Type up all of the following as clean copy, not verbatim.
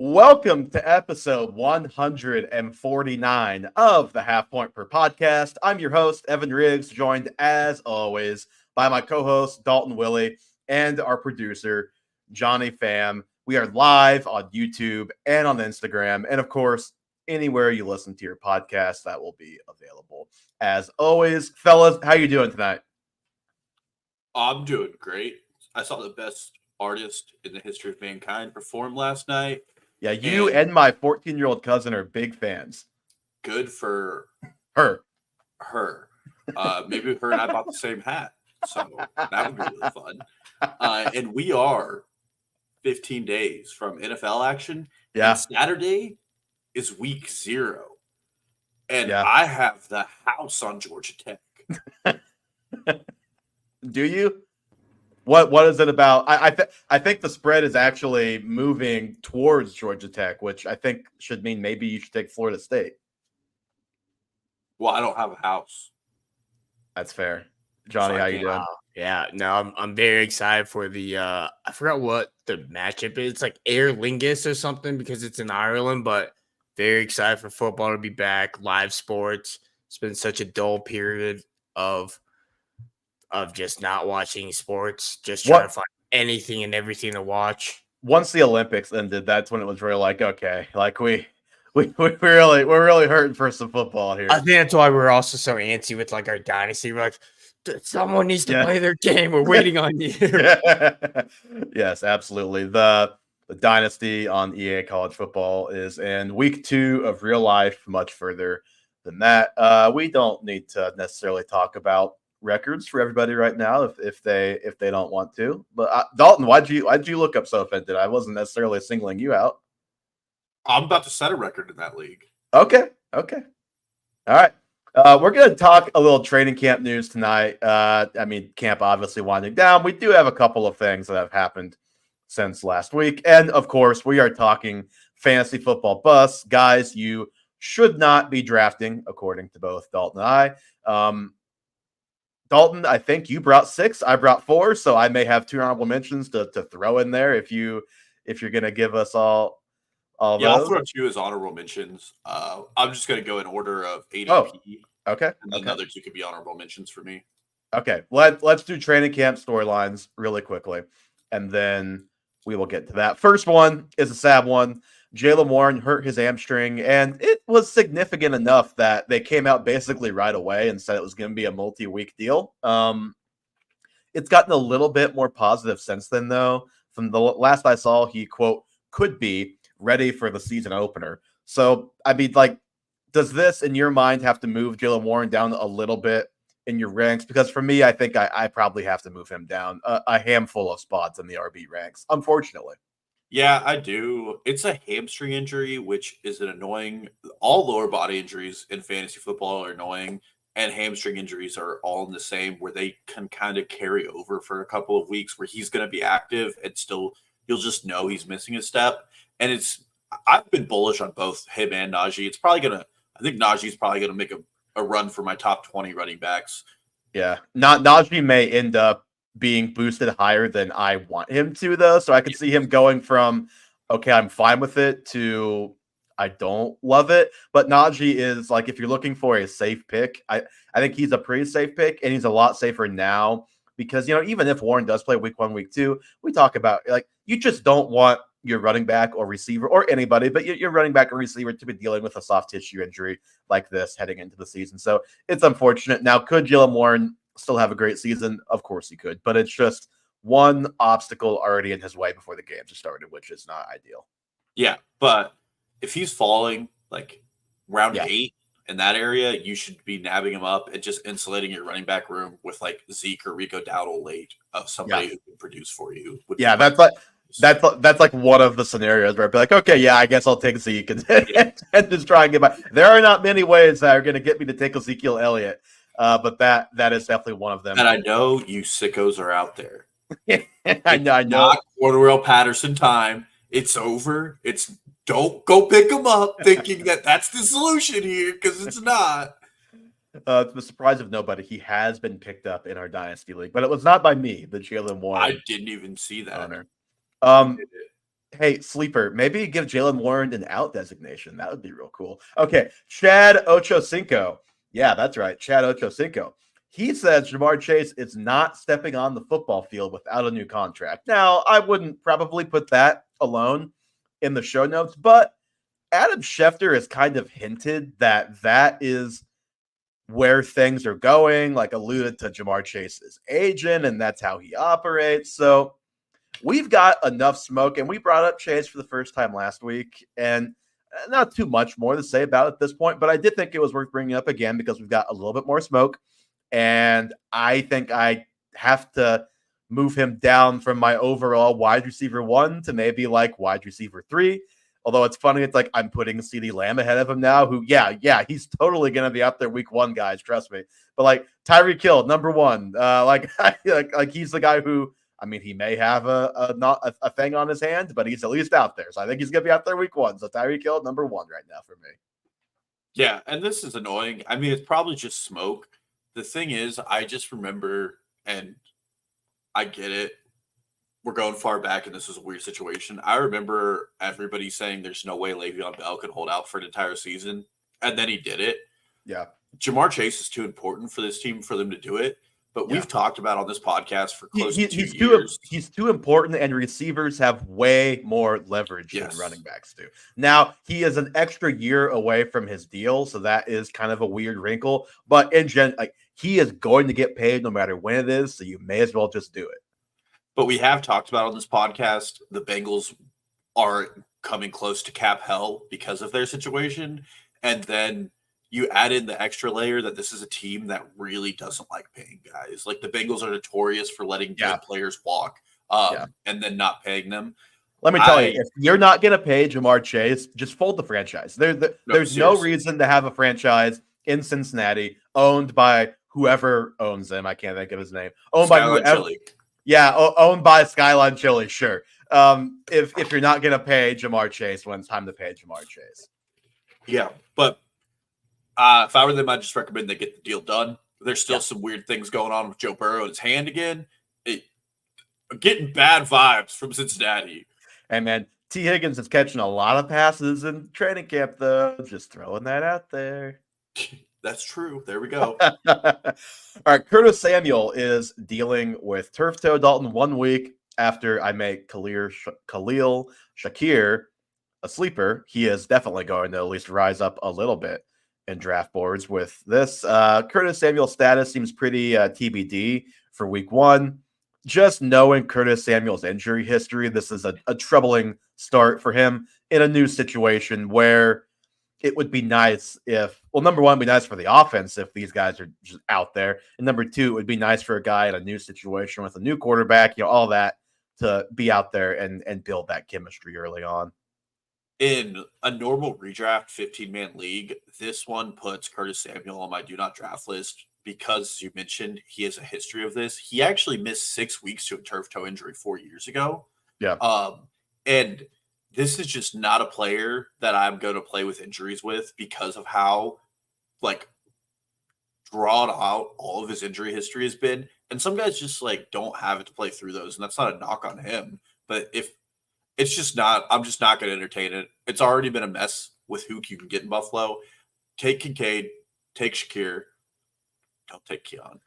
Welcome to episode 149 of the Half Point Per Podcast. I'm your host, Evan Riggs, joined as always by my co-host, Dalton Willie, and our producer, Johnny Pham. We are live on YouTube and on Instagram, and of course, anywhere you listen to your podcast, that will be available. As always, fellas, how you doing tonight? I'm doing great. I saw the best artist in the history of mankind perform last night. Yeah, you and my 14-year-old cousin are big fans. Good for her. Maybe her and I bought the same hat, so that would be really fun. And we are 15 days from NFL action. Yeah. And Saturday is week 0. And Yeah. I have the house on Georgia Tech. Do you? What is it about? I think the spread is actually moving towards Georgia Tech, which I think should mean maybe you should take Florida State. Well, I don't have a house. That's fair. Johnny, how you doing? Yeah, no, I'm very excited for the I forgot what the matchup is. It's like Aer Lingus or something because it's in Ireland, but very excited for football to be back, live sports. It's been such a dull period of just not watching sports, just trying to find anything and everything to watch. Once the Olympics ended, that's when it was really like, okay, like we're really hurting for some football here. I think that's why we're also so antsy with like our dynasty. We're like, someone needs to play their game. We're waiting on you. Yes, absolutely. The dynasty on EA College Football is in week 2 of real life, much further than that. We don't need to necessarily talk about records for everybody right now if they don't want to. But Dalton, why'd you look up so offended? I wasn't necessarily singling you out. I'm about to set a record in that league. Okay. All right. We're going to talk a little training camp news tonight. Camp obviously winding down. We do have a couple of things that have happened since last week. And, of course, we are talking fantasy football busts. Guys, you should not be drafting, according to both Dalton and I. Dalton, I think you brought 6. I brought 4, so I may have 2 honorable mentions to throw in there if you're going to give us all those. I'll throw 2 as honorable mentions. I'm just going to go in order of ADP. Oh, okay. And then the other 2 could be honorable mentions for me. Okay. Let's do training camp storylines really quickly, and then we will get to that. First one is a sad one. Jaylen Warren hurt his hamstring, and it was significant enough that they came out basically right away and said it was going to be a multi-week deal. It's gotten a little bit more positive since then, though. From the last I saw, he, quote, could be ready for the season opener. So, does this, in your mind, have to move Jaylen Warren down a little bit in your ranks? Because for me, I think I probably have to move him down a handful of spots in the RB ranks, unfortunately. Yeah, I do. It's a hamstring injury, which is an annoying. All lower body injuries in fantasy football are annoying, and hamstring injuries are all in the same, where they can kind of carry over for a couple of weeks where he's going to be active and still you'll just know he's missing a step. And I've been bullish on both him and Najee. I think Najee's probably going to make a run for my top 20 running backs. Yeah, Najee may end up being boosted higher than I want him to, though. So I could see him going from, okay, I'm fine with it, to I don't love it. But Najee is, like, if you're looking for a safe pick, I think he's a pretty safe pick, and he's a lot safer now because, even if Warren does play week 1, week 2, we talk about, like, you just don't want your running back or receiver or anybody, but your running back or receiver to be dealing with a soft tissue injury like this heading into the season. So it's unfortunate. Now, could Jaylen Warren still have a great season? Of course he could, but it's just one obstacle already in his way before the games have started, which is not ideal. Yeah, but if he's falling like round 8 in that area, you should be nabbing him up and just insulating your running back room with like Zeke or Rico Dowdle late of somebody who can produce for you. That's like one of the scenarios where I'd be like, okay, yeah, I guess I'll take Zeke and just try and get by. There are not many ways that are going to get me to take Ezekiel Elliott. But that is definitely one of them. And I know you sickos are out there. I know. Not Cordell Patterson time. It's over. Don't go pick him up thinking that's the solution here, because it's not. To the surprise of nobody, he has been picked up in our Dynasty League, but it was not by me, the Jaylen Warren. I didn't even see that. Owner. Hey, sleeper, maybe give Jalen Warren an out designation. That would be real cool. Okay, Chad Ochocinco. Yeah, that's right. Chad Ochocinco. He says Jamar Chase is not stepping on the football field without a new contract. Now, I wouldn't probably put that alone in the show notes, but Adam Schefter has kind of hinted that that is where things are going, like alluded to Jamar Chase's agent, and that's how he operates. So we've got enough smoke, and we brought up Chase for the first time last week, and not too much more to say about it at this point, but I did think it was worth bringing up again because we've got a little bit more smoke, and I think I have to move him down from my overall wide receiver 1 to maybe like wide receiver 3. Although it's funny, it's like I'm putting CeeDee Lamb ahead of him now, who, yeah, he's totally going to be up there week 1, guys, trust me. But like Tyreek Hill, number 1, like he's the guy who, I mean, he may have a thing on his hand, but he's at least out there. So I think he's going to be out there week 1. So Tyreek Hill, number 1 right now for me. Yeah, and this is annoying. I mean, it's probably just smoke. The thing is, I just remember, and I get it, we're going far back, and this was a weird situation. I remember everybody saying there's no way Le'Veon Bell could hold out for an entire season, and then he did it. Yeah. Jamar Chase is too important for this team for them to do it. But we've talked about on this podcast for close to 2 years. He's too important, and receivers have way more leverage than running backs do. Now, he is an extra year away from his deal, so that is kind of a weird wrinkle. But in general, like, he is going to get paid no matter when it is, so you may as well just do it. But we have talked about on this podcast, the Bengals are coming close to cap hell because of their situation. And then you add in the extra layer that this is a team that really doesn't like paying guys. Like the Bengals are notorious for letting good players walk and then not paying them. Let me tell you, if you're not going to pay Jamar Chase, just fold the franchise. There's no reason to have a franchise in Cincinnati owned by whoever owns them. I can't think of his name. Owned by whoever. Yeah, owned by Skyline Chili, sure. If you're not going to pay Jamar Chase when it's time to pay Jamar Chase. Yeah, but if I were them, I'd just recommend they get the deal done. There's still some weird things going on with Joe Burrow and his hand again. Getting bad vibes from Cincinnati. And man, T. Higgins is catching a lot of passes in training camp, though. Just throwing that out there. That's true. There we go. All right, Curtis Samuel is dealing with turf toe. Dalton 1 week after I make Khalil Shakir a sleeper. He is definitely going to at least rise up a little bit in draft boards with this. Curtis Samuel's status seems pretty TBD for week 1. Just knowing Curtis Samuel's injury history, this is a troubling start for him in a new situation where it would be nice if, well, number 1, it'd be nice for the offense if these guys are just out there. And number 2, it would be nice for a guy in a new situation with a new quarterback, all that, to be out there and build that chemistry early on. In a normal redraft 15-man league, this one puts Curtis Samuel on my do not draft list because, as you mentioned, he has a history of this. He actually missed 6 weeks to a turf toe injury 4 years ago. Yeah. And this is just not a player that I'm going to play with injuries with because of how, drawn out all of his injury history has been. And some guys just, don't have it to play through those, and that's not a knock on him. But if it's just not, I'm just not going to entertain it. It's already been a mess with who you can get in Buffalo. Take Kincaid, take Shakir, don't take Keon.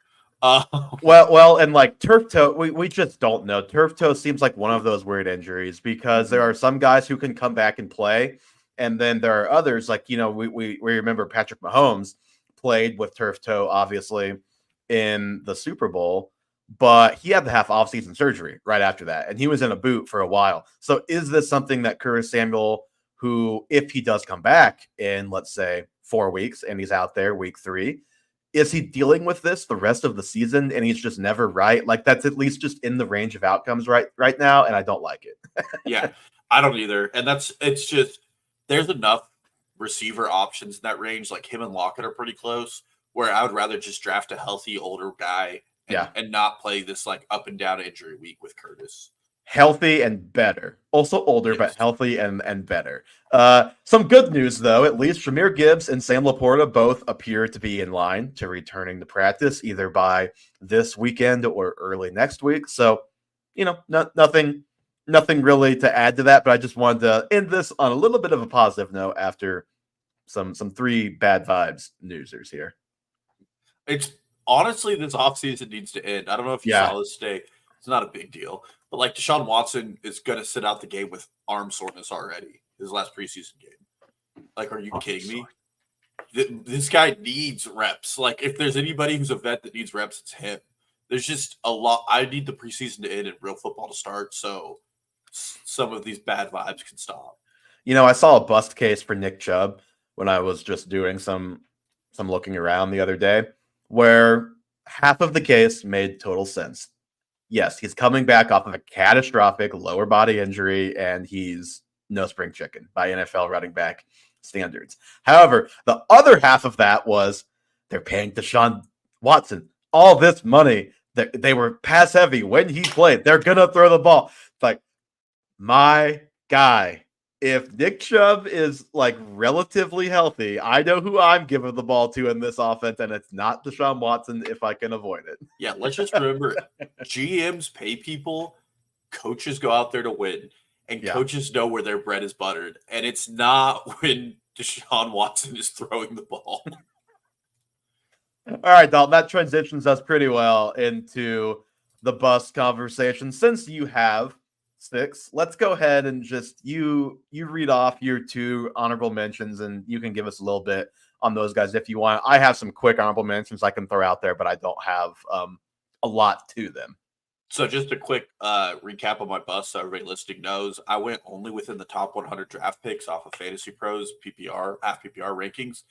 Well, and turf toe, we just don't know. Turf toe seems like one of those weird injuries because there are some guys who can come back and play, and then there are others we remember Patrick Mahomes played with turf toe, obviously, in the Super Bowl, but he had to have off-season surgery right after that, and he was in a boot for a while. So is this something that Curtis Samuel, who, if he does come back in, let's say, 4 weeks, and he's out there week 3, is he dealing with this the rest of the season and he's just never right? That's at least just in the range of outcomes right now, and I don't like it. Yeah, I don't either. And it's just, there's enough receiver options in that range. Like him and Lockett are pretty close, where I would rather just draft a healthy older guy and not play this up and down injury week with Curtis. Healthy and better. Also older, but healthy and better. Some good news, though. At least Jahmyr Gibbs and Sam Laporta both appear to be in line to returning to practice either by this weekend or early next week. So, nothing nothing really to add to that, but I just wanted to end this on a little bit of a positive note after some 3 bad vibes newsers here. It's honestly, this offseason needs to end. I don't know if you Yeah. saw this today. It's not a big deal. But like Deshaun Watson is going to sit out the game with arm soreness already, his last preseason game. Like, are you kidding me? This guy needs reps. Like, if there's anybody who's a vet that needs reps, it's him. There's just a lot. I need the preseason to end and real football to start so some of these bad vibes can stop. You know, I saw a bust case for Nick Chubb when I was just doing some looking around the other day, where half of the case made total sense. Yes, he's coming back off of a catastrophic lower body injury, and he's no spring chicken by NFL running back standards. However, the other half of that was they're paying Deshaun Watson all this money. They were pass heavy when he played. They're going to throw the ball. It's like, my guy, if Nick Chubb is like relatively healthy, I know who I'm giving the ball to in this offense, and it's not Deshaun Watson if I can avoid it. Yeah, let's just remember GMs pay people, coaches go out there to win, and coaches know where their bread is buttered. And it's not when Deshaun Watson is throwing the ball. All right, Dalton, that transitions us pretty well into the bust conversation. Since you have 6, let's go ahead and just you read off your 2 honorable mentions, and you can give us a little bit on those guys if you want. I have some quick honorable mentions I can throw out there, but I don't have a lot to them. So just a quick recap of my bust so everybody listening knows. I went only within the top 100 draft picks off of Fantasy Pros PPR, half PPR rankings.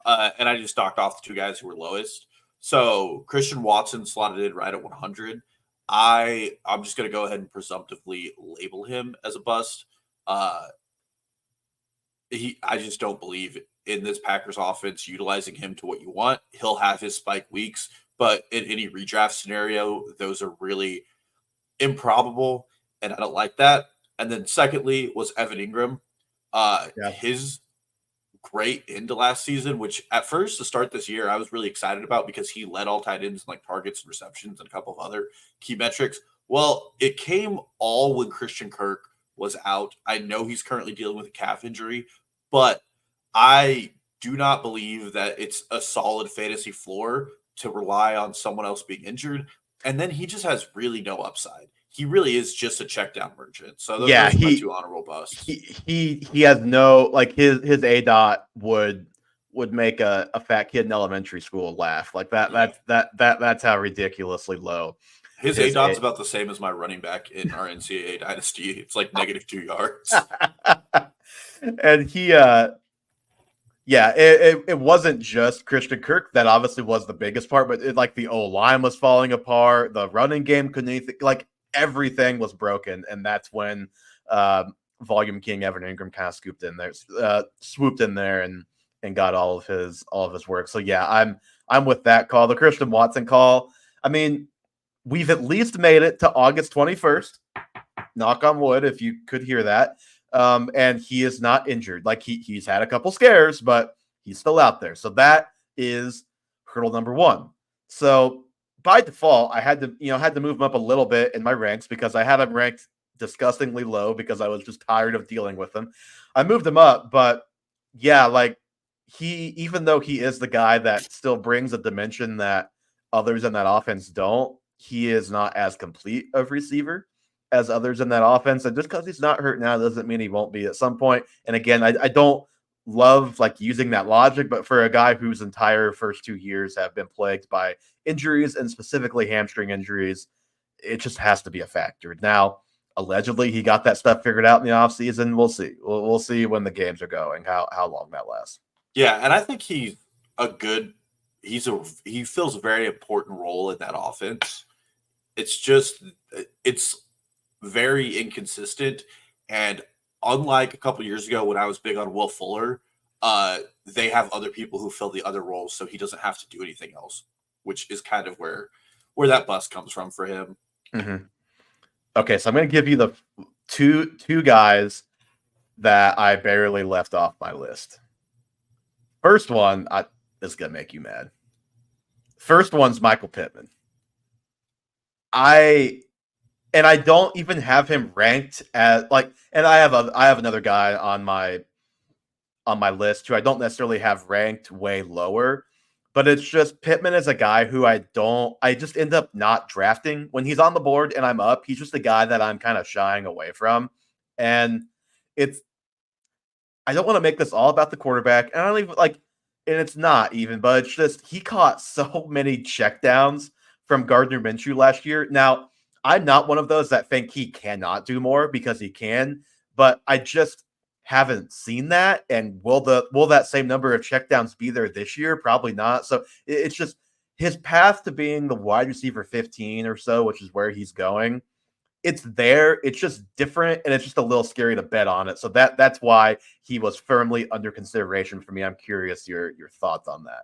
And I just knocked off the 2 guys who were lowest. So Christian Watson slotted in right at 100. I'm just going to go ahead and presumptively label him as a bust. I just don't believe in this Packers offense utilizing him to what you want. He'll have his spike weeks, but in any redraft scenario, those are really improbable, and I don't like that. And then secondly was Evan Ingram. His great into last season, which at first to start this year I was really excited about because he led all tight ends in like targets and receptions and a couple of other key metrics. Well, it came all when Christian Kirk was out. I know he's currently dealing with a calf injury, but I do not believe that it's a solid fantasy floor to rely on someone else being injured. And then he just has really no upside. He really is just a check down merchant. So those are my 2 honorable busts. He has no, like, his ADOT would make a fat kid in elementary school laugh. Like that's how ridiculously low. His ADOT's about the same as my running back in our NCAA dynasty. It's like -2 yards. And he it wasn't just Christian Kirk. That obviously was the biggest part, but like the O-line was falling apart. The running game couldn't anything, like everything was broken. And that's when volume king Evan Ingram kind of swooped in there and got all of his work. So yeah, I'm with that call. The Christian Watson call. I mean, we've at least made it to August 21st. Knock on wood, if you could hear that. And he is not injured. Like he's had a couple scares, but he's still out there. So that is hurdle number 1. So by default, I had to move him up a little bit in my ranks because I had him ranked disgustingly low because I was just tired of dealing with him. I moved him up, but yeah, like even though he is the guy that still brings a dimension that others in that offense don't, he is not as complete of receiver as others in that offense. And just because he's not hurt now doesn't mean he won't be at some point. And again, I don't love like using that logic, but for a guy whose entire first 2 years have been plagued by injuries and specifically hamstring injuries, it just has to be a factor. Now, allegedly, he got that stuff figured out in the offseason. We'll see. We'll see when the games are going, how long that lasts. Yeah, and I think he fills a very important role in that offense. It's very inconsistent, and unlike a couple years ago when I was big on Will Fuller, they have other people who fill the other roles, so he doesn't have to do anything else, which is kind of where that bust comes from for him. Mm-hmm. Okay, so I'm going to give you the two guys that I barely left off my list. First one is going to make you mad. First one's Michael Pittman. and I don't even have him ranked at like. And I have another guy on my list who I don't necessarily have ranked way lower, but it's just Pittman is a guy who I just end up not drafting when he's on the board and I'm up. He's just a guy that I'm kind of shying away from, and it's I don't want to make this all about the quarterback. And I don't even like, and it's not even, but it's just he caught so many checkdowns from Gardner Minshew last year. Now, I'm not one of those that think he cannot do more because he can, but I just haven't seen that. And will that same number of checkdowns be there this year? Probably not. So it's just his path to being the wide receiver 15 or so, which is where he's going, it's there. It's just different, and it's just a little scary to bet on it. So that's why he was firmly under consideration for me. I'm curious your thoughts on that.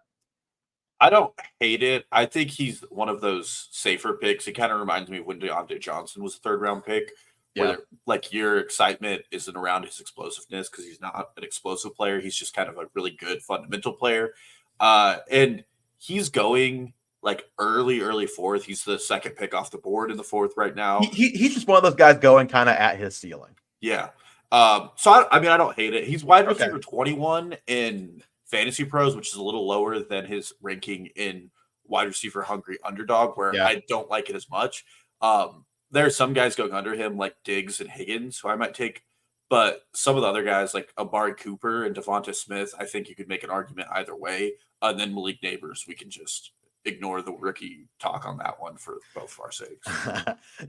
I don't hate it. I think he's one of those safer picks. He kind of reminds me of when Deontay Johnson was a third round pick, where like your excitement isn't around his explosiveness because he's not an explosive player. He's just kind of a really good fundamental player. And he's going like early fourth. He's the second pick off the board in the fourth right now. He's just one of those guys going kind of at his ceiling. Yeah. So I mean, I don't hate it. He's wide receiver 21 in Fantasy Pros, which is a little lower than his ranking in Wide Receiver Hungry Underdog, where I don't like it as much. There are some guys going under him, like Diggs and Higgins, who I might take. But some of the other guys, like Amari Cooper and Devonta Smith, I think you could make an argument either way. And then Malik Neighbors, we can just ignore the rookie talk on that one for both of our sakes.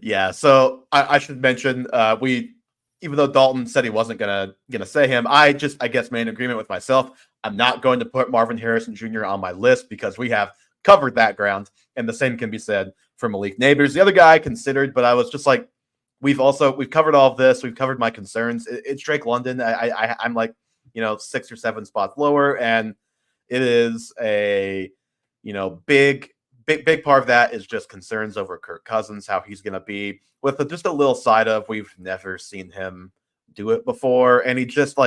Yeah, so I should mention even though Dalton said he wasn't gonna say him, I guess made an agreement with myself. I'm not going to put Marvin Harrison Jr. on my list because we have covered that ground, and the same can be said for Malik Neighbors. The other guy I considered, but I was just like, we've covered all of this. We've covered my concerns. It's Drake London. I'm like 6 or 7 spots lower, and it is a big part of that is just concerns over Kirk Cousins, how he's going to be with just a little side of we've never seen him do it before. And he just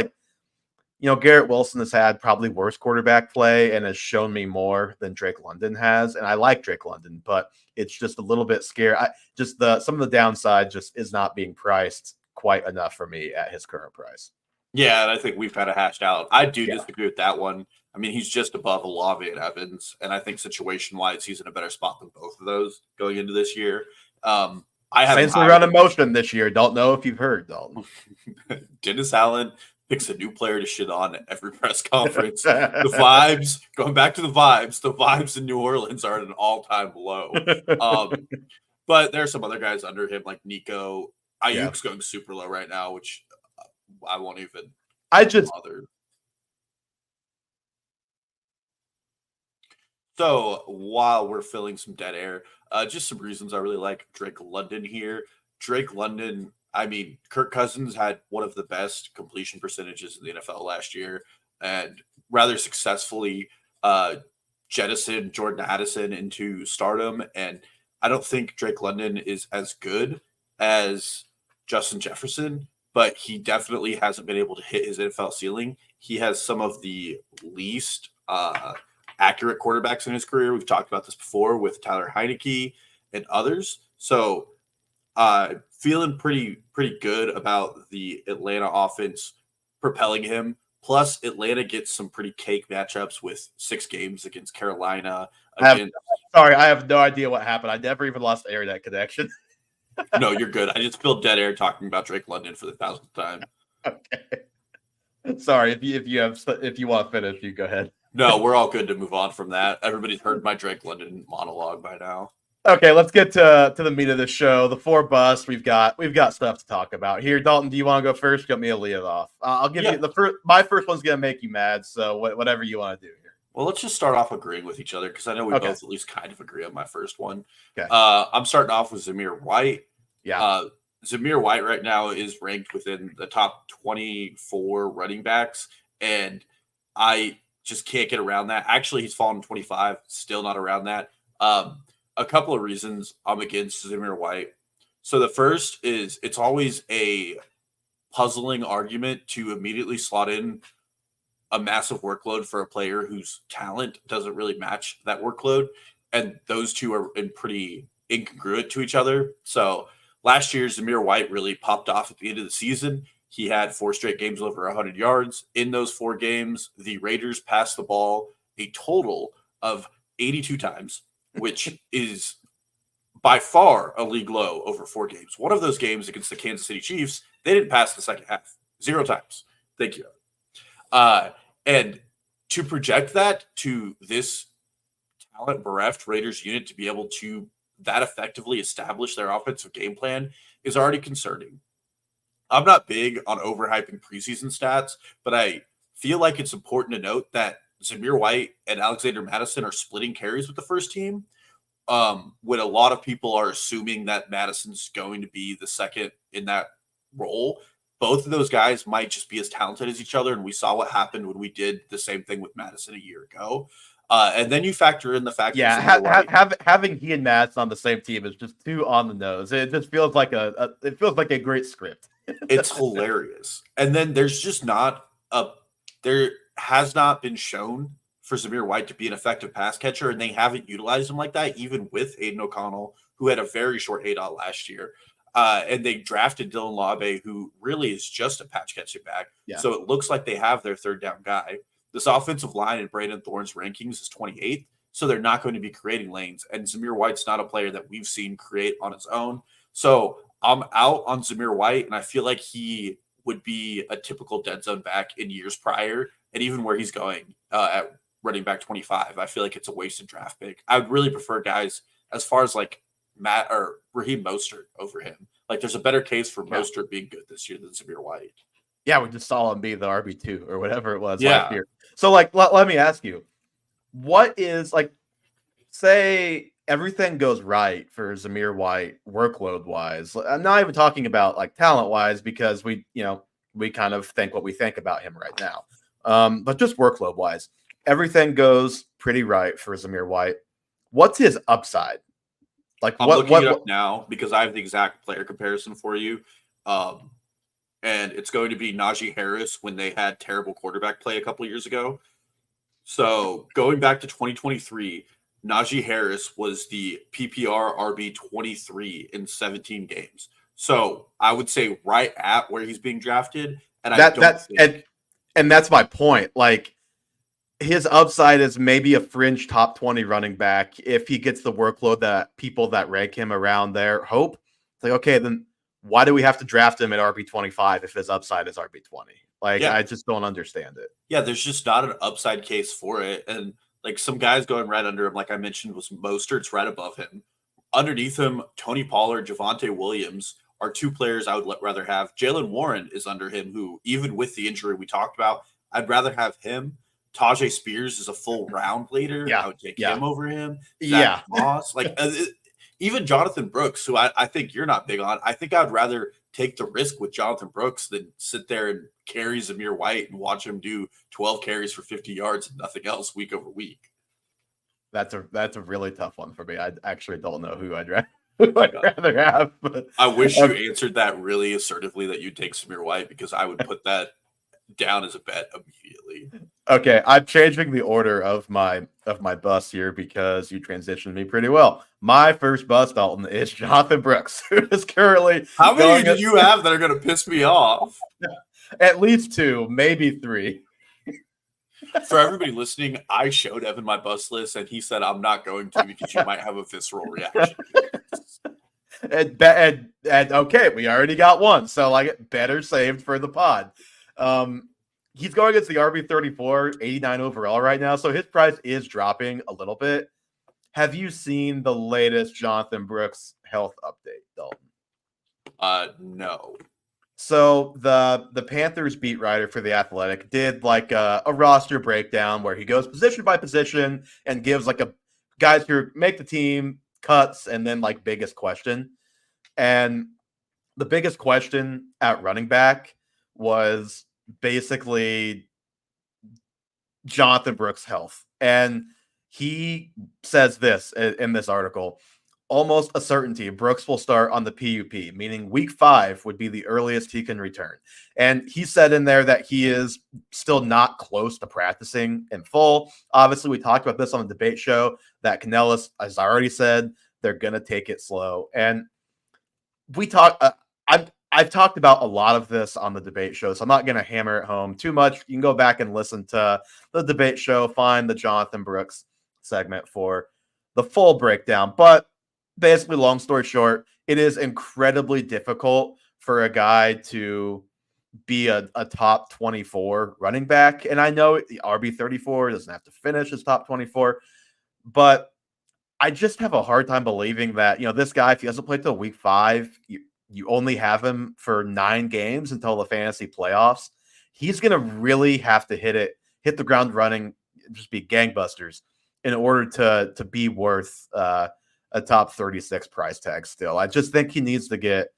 Garrett Wilson has had probably worse quarterback play and has shown me more than Drake London has. And I like Drake London, but it's just a little bit scary. Some of the downside just is not being priced quite enough for me at his current price. Yeah, and I think we've kind of hashed out. I do disagree with that one. I mean, he's just above Olave and Evans, and I think situation-wise, he's in a better spot than both of those going into this year. I have Saints are on emotion this year. Don't know if you've heard, Dalton. Dennis Allen picks a new player to shit on at every press conference. The vibes, going back to the vibes in New Orleans are at an all-time low. But there are some other guys under him, like Nico. Ayuk's going super low right now, which I won't even bother. So while we're filling some dead air, just some reasons I really like Drake London here. Drake London, I mean, Kirk Cousins had one of the best completion percentages in the NFL last year and rather successfully jettisoned Jordan Addison into stardom. And I don't think Drake London is as good as Justin Jefferson, but he definitely hasn't been able to hit his NFL ceiling. He has some of the least accurate quarterbacks in his career. We've talked about this before with Tyler Heineke and others. So feeling pretty good about the Atlanta offense propelling him. Plus, Atlanta gets some pretty cake matchups with 6 games against Carolina. Sorry, I have no idea what happened. I never even lost air that connection. No, you're good. I just filled dead air talking about Drake London for the 1,000th time. Okay. Sorry, if you want to finish, you go ahead. No, we're all good to move on from that. Everybody's heard my Drake London monologue by now. Okay, let's get to the meat of the show. The 4 busts. We've got stuff to talk about here. Dalton, do you want to go first? Get me a lead off. I'll give you the first. My first one's gonna make you mad. So whatever you want to do here. Well, let's just start off agreeing with each other because I know we both at least kind of agree on my first one. Okay. I'm starting off with Zamir White. Yeah. Zamir White right now is ranked within the top 24 running backs, and I just can't get around that. Actually, he's fallen 25, still not around that. A couple of reasons I'm against Zamir White. So the first is it's always a puzzling argument to immediately slot in a massive workload for a player whose talent doesn't really match that workload. And those two are pretty incongruent to each other. So last year, Zamir White really popped off at the end of the season. He had 4 straight games over 100 yards. In those 4 games, the Raiders passed the ball a total of 82 times, which is by far a league low over 4 games. One of those games against the Kansas City Chiefs, they didn't pass the second half. 0 times. Thank you. And to project that to this talent bereft Raiders unit to be able to that effectively establish their offensive game plan is already concerning. I'm not big on overhyping preseason stats, but I feel like it's important to note that Zamir White and Alexander Madison are splitting carries with the first team. When a lot of people are assuming that Madison's going to be the second in that role, both of those guys might just be as talented as each other. And we saw what happened when we did the same thing with Madison a year ago. And then you factor in the fact that having he and Madison on the same team is just too on the nose. It just feels like a great script. It's hilarious. And then there has not been shown for Zamir White to be an effective pass catcher, and they haven't utilized him like that, even with Aiden O'Connell, who had a very short ADOT last year. And they drafted Dylan Labe, who really is just a patch catching back. Yeah. So it looks like they have their third down guy. This offensive line in Brandon Thorne's rankings is 28th, so they're not going to be creating lanes. And Zamir White's not a player that we've seen create on his own. So I'm out on Zamir White, and I feel like he would be a typical dead zone back in years prior, and even where he's going at running back 25. I feel like it's a wasted draft pick. I would really prefer guys as far as like Matt or Raheem Mostert over him. Like there's a better case for Mostert being good this year than Zamir White. Yeah, we just saw him be the RB2 or whatever it was last year. So like, let me ask you, what is like, say everything goes right for Zamir White workload wise. I'm not even talking about like talent wise, because we kind of think what we think about him right now. But just workload wise, everything goes pretty right for Zamir White. What's his upside? Like I'm looking it up now because I have the exact player comparison for you. And it's going to be Najee Harris when they had terrible quarterback play a couple of years ago. So going back to 2023, Najee Harris was the PPR RB 23 in 17 games. So I would say right at where he's being drafted. And that's my point. Like his upside is maybe a fringe top 20 running back if he gets the workload that people that rank him around there hope. It's like, okay, then why do we have to draft him at RB 25 if his upside is RB 20? Like, I just don't understand it. Yeah, there's just not an upside case for it. And like some guys going right under him, like I mentioned, was Mostert's right above him. Underneath him, Tony Pollard, Javonte Williams are 2 players I would rather have. Jalen Warren is under him, who even with the injury we talked about, I'd rather have him. Tajay Spears is a full round later. I would take him over him. Zach Moss, like even Jonathan Brooks, who I think you're not big on. I think I'd rather take the risk with Jonathan Brooks than sit there and carry Zamir White and watch him do 12 carries for 50 yards and nothing else week over week. That's a really tough one for me. I actually don't know who I'd rather have. But I wish you answered that really assertively that you'd take Zamir White, because I would put that down as a bet immediately. Okay, I'm changing the order of my bust here because you transitioned me pretty well. My first bust, Dalton, is Jonathan Brooks, who is currently. How many did you have that are going to piss me off? At least 2, maybe 3. For everybody listening, I showed Evan my bust list, and he said I'm not going to because you might have a visceral reaction. and okay, we already got one, so like better saved for the pod. He's going against the RB 34, 89 overall right now, so his price is dropping a little bit. Have you seen the latest Jonathan Brooks health update, Dalton? No. So the Panthers beat writer for The Athletic did like a roster breakdown where he goes position by position and gives like a guys who make the team, cuts, and then like biggest question. And the biggest question at running back was basically Jonathan Brooks' health. And he says this in this article: almost a certainty Brooks will start on the PUP, meaning week 5 would be the earliest he can return. And he said in there that he is still not close to practicing in full. Obviously, we talked about this on the debate show that Canellis has already said they're going to take it slow. And we talk. I've talked about a lot of this on the debate show, so I'm not going to hammer it home too much. You can go back and listen to the debate show, find the Jonathan Brooks segment for the full breakdown. But basically, long story short, it is incredibly difficult for a guy to be a top 24 running back. And I know the RB34 doesn't have to finish as top 24, but I just have a hard time believing that, this guy, if he doesn't play till week 5, you only have him for 9 games until the fantasy playoffs. He's going to really have to hit the ground running, just be gangbusters in order to be worth a top 36 price tag still. I just think he needs to get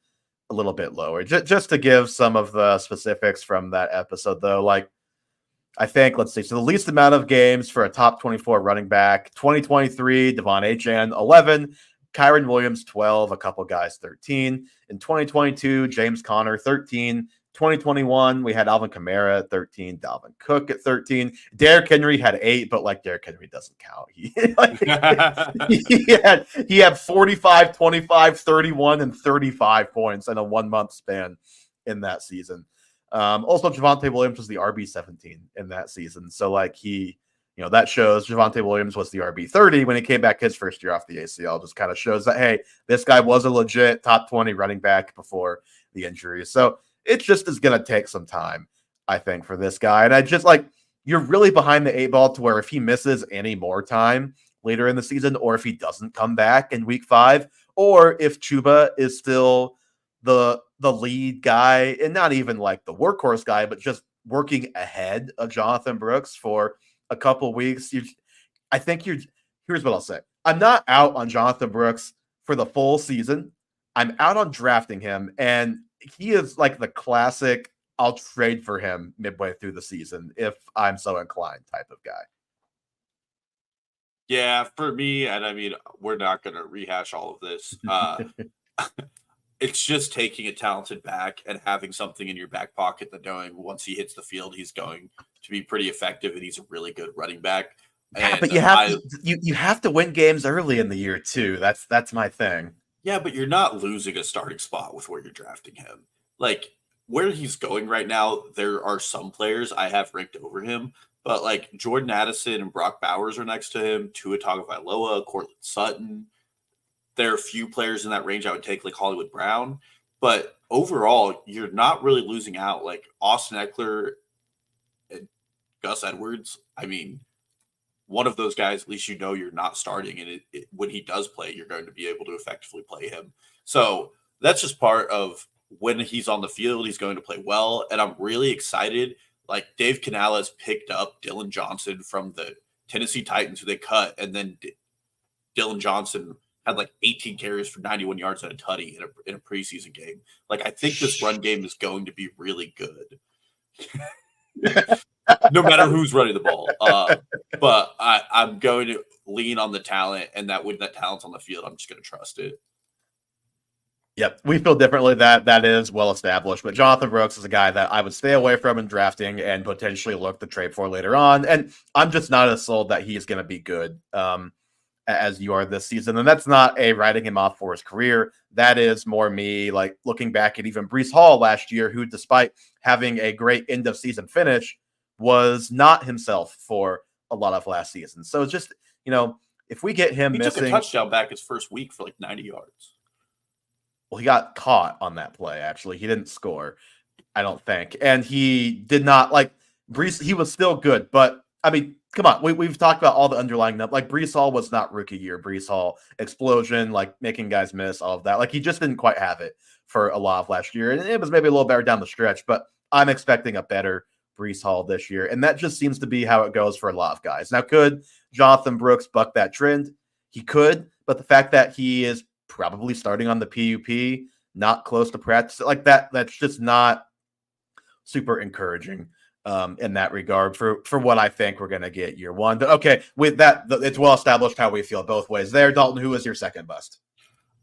a little bit lower. Just to give some of the specifics from that episode, though, like, I think, let's see, so the least amount of games for a top 24 running back, 2023, Devon Achane, 11, Kyron Williams, 12, a couple guys, 13. In 2022, James Conner, 13. 2021, we had Alvin Kamara at 13, Dalvin Cook at 13. Derrick Henry had 8, but like Derrick Henry doesn't count. He had 45, 25, 31, and 35 points in a 1-month span in that season. Also, Javonte Williams was the RB17 in that season. So, like, that shows Javonte Williams was the RB30 when he came back his first year off the ACL. Just kind of shows that, hey, this guy was a legit top 20 running back before the injury. So, it just is going to take some time, I think, for this guy. And I just, you're really behind the 8 ball to where if he misses any more time later in the season, or if he doesn't come back in week 5, or if Chuba is still the lead guy, and not even like the workhorse guy, but just working ahead of Jonathan Brooks for a couple weeks, here's what I'll say. I'm not out on Jonathan Brooks for the full season. I'm out on drafting him, and he is like the classic I'll trade for him midway through the season if I'm so inclined type of guy. Yeah, for me, and I mean, we're not going to rehash all of this. It's just taking a talented back and having something in your back pocket that knowing once he hits the field, he's going to be pretty effective and he's a really good running back. Yeah, and but you have to win games early in the year too. That's my thing. Yeah, but you're not losing a starting spot with where you're drafting him. Like where he's going right now, there are some players I have ranked over him, but like Jordan Addison and Brock Bowers are next to him, Tua Tagovailoa, Cortland Sutton. There are a few players in that range I would take, like Hollywood Brown. But overall, you're not really losing out. Like Austin Eckler and Gus Edwards, I mean, one of those guys, at least you're not starting. And when he does play, you're going to be able to effectively play him. So that's just part of when he's on the field, he's going to play well. And I'm really excited. Like Dave Canales picked up Dylan Johnson from the Tennessee Titans, who they cut. And then Dylan Johnson had like 18 carries for 91 yards and a tutty in a preseason game. Like, I think this run game is going to be really good. No matter who's running the ball. But I'm going to lean on the talent, and that when that talent's on the field, I'm just going to trust it. Yep, we feel differently. That is well established. But Jonathan Brooks is a guy that I would stay away from in drafting and potentially look to trade for later on. And I'm just not as sold that he's going to be good. As you are this season. And that's not a writing him off for his career. That is more me like looking back at even Breece Hall last year, who despite having a great end of season finish was not himself for a lot of last season. So it's just, if we get him missing. He took a touchdown back his first week for like 90 yards. Well, he got caught on that play, actually. He didn't score, I don't think. And he did not like Breece. He was still good, but I mean, come on, we've talked about all the underlying numbers. Like Breece Hall was not rookie year. Breece Hall explosion, like making guys miss, all of that. Like he just didn't quite have it for a lot of last year, and it was maybe a little better down the stretch. But I'm expecting a better Breece Hall this year, and that just seems to be how it goes for a lot of guys. Now, could Jonathan Brooks buck that trend? He could, but the fact that he is probably starting on the PUP, not close to practice, like that's just not super encouraging. In that regard for what I think we're going to get year one. But okay, with that, it's well established how we feel both ways there. Dalton, who was your second bust?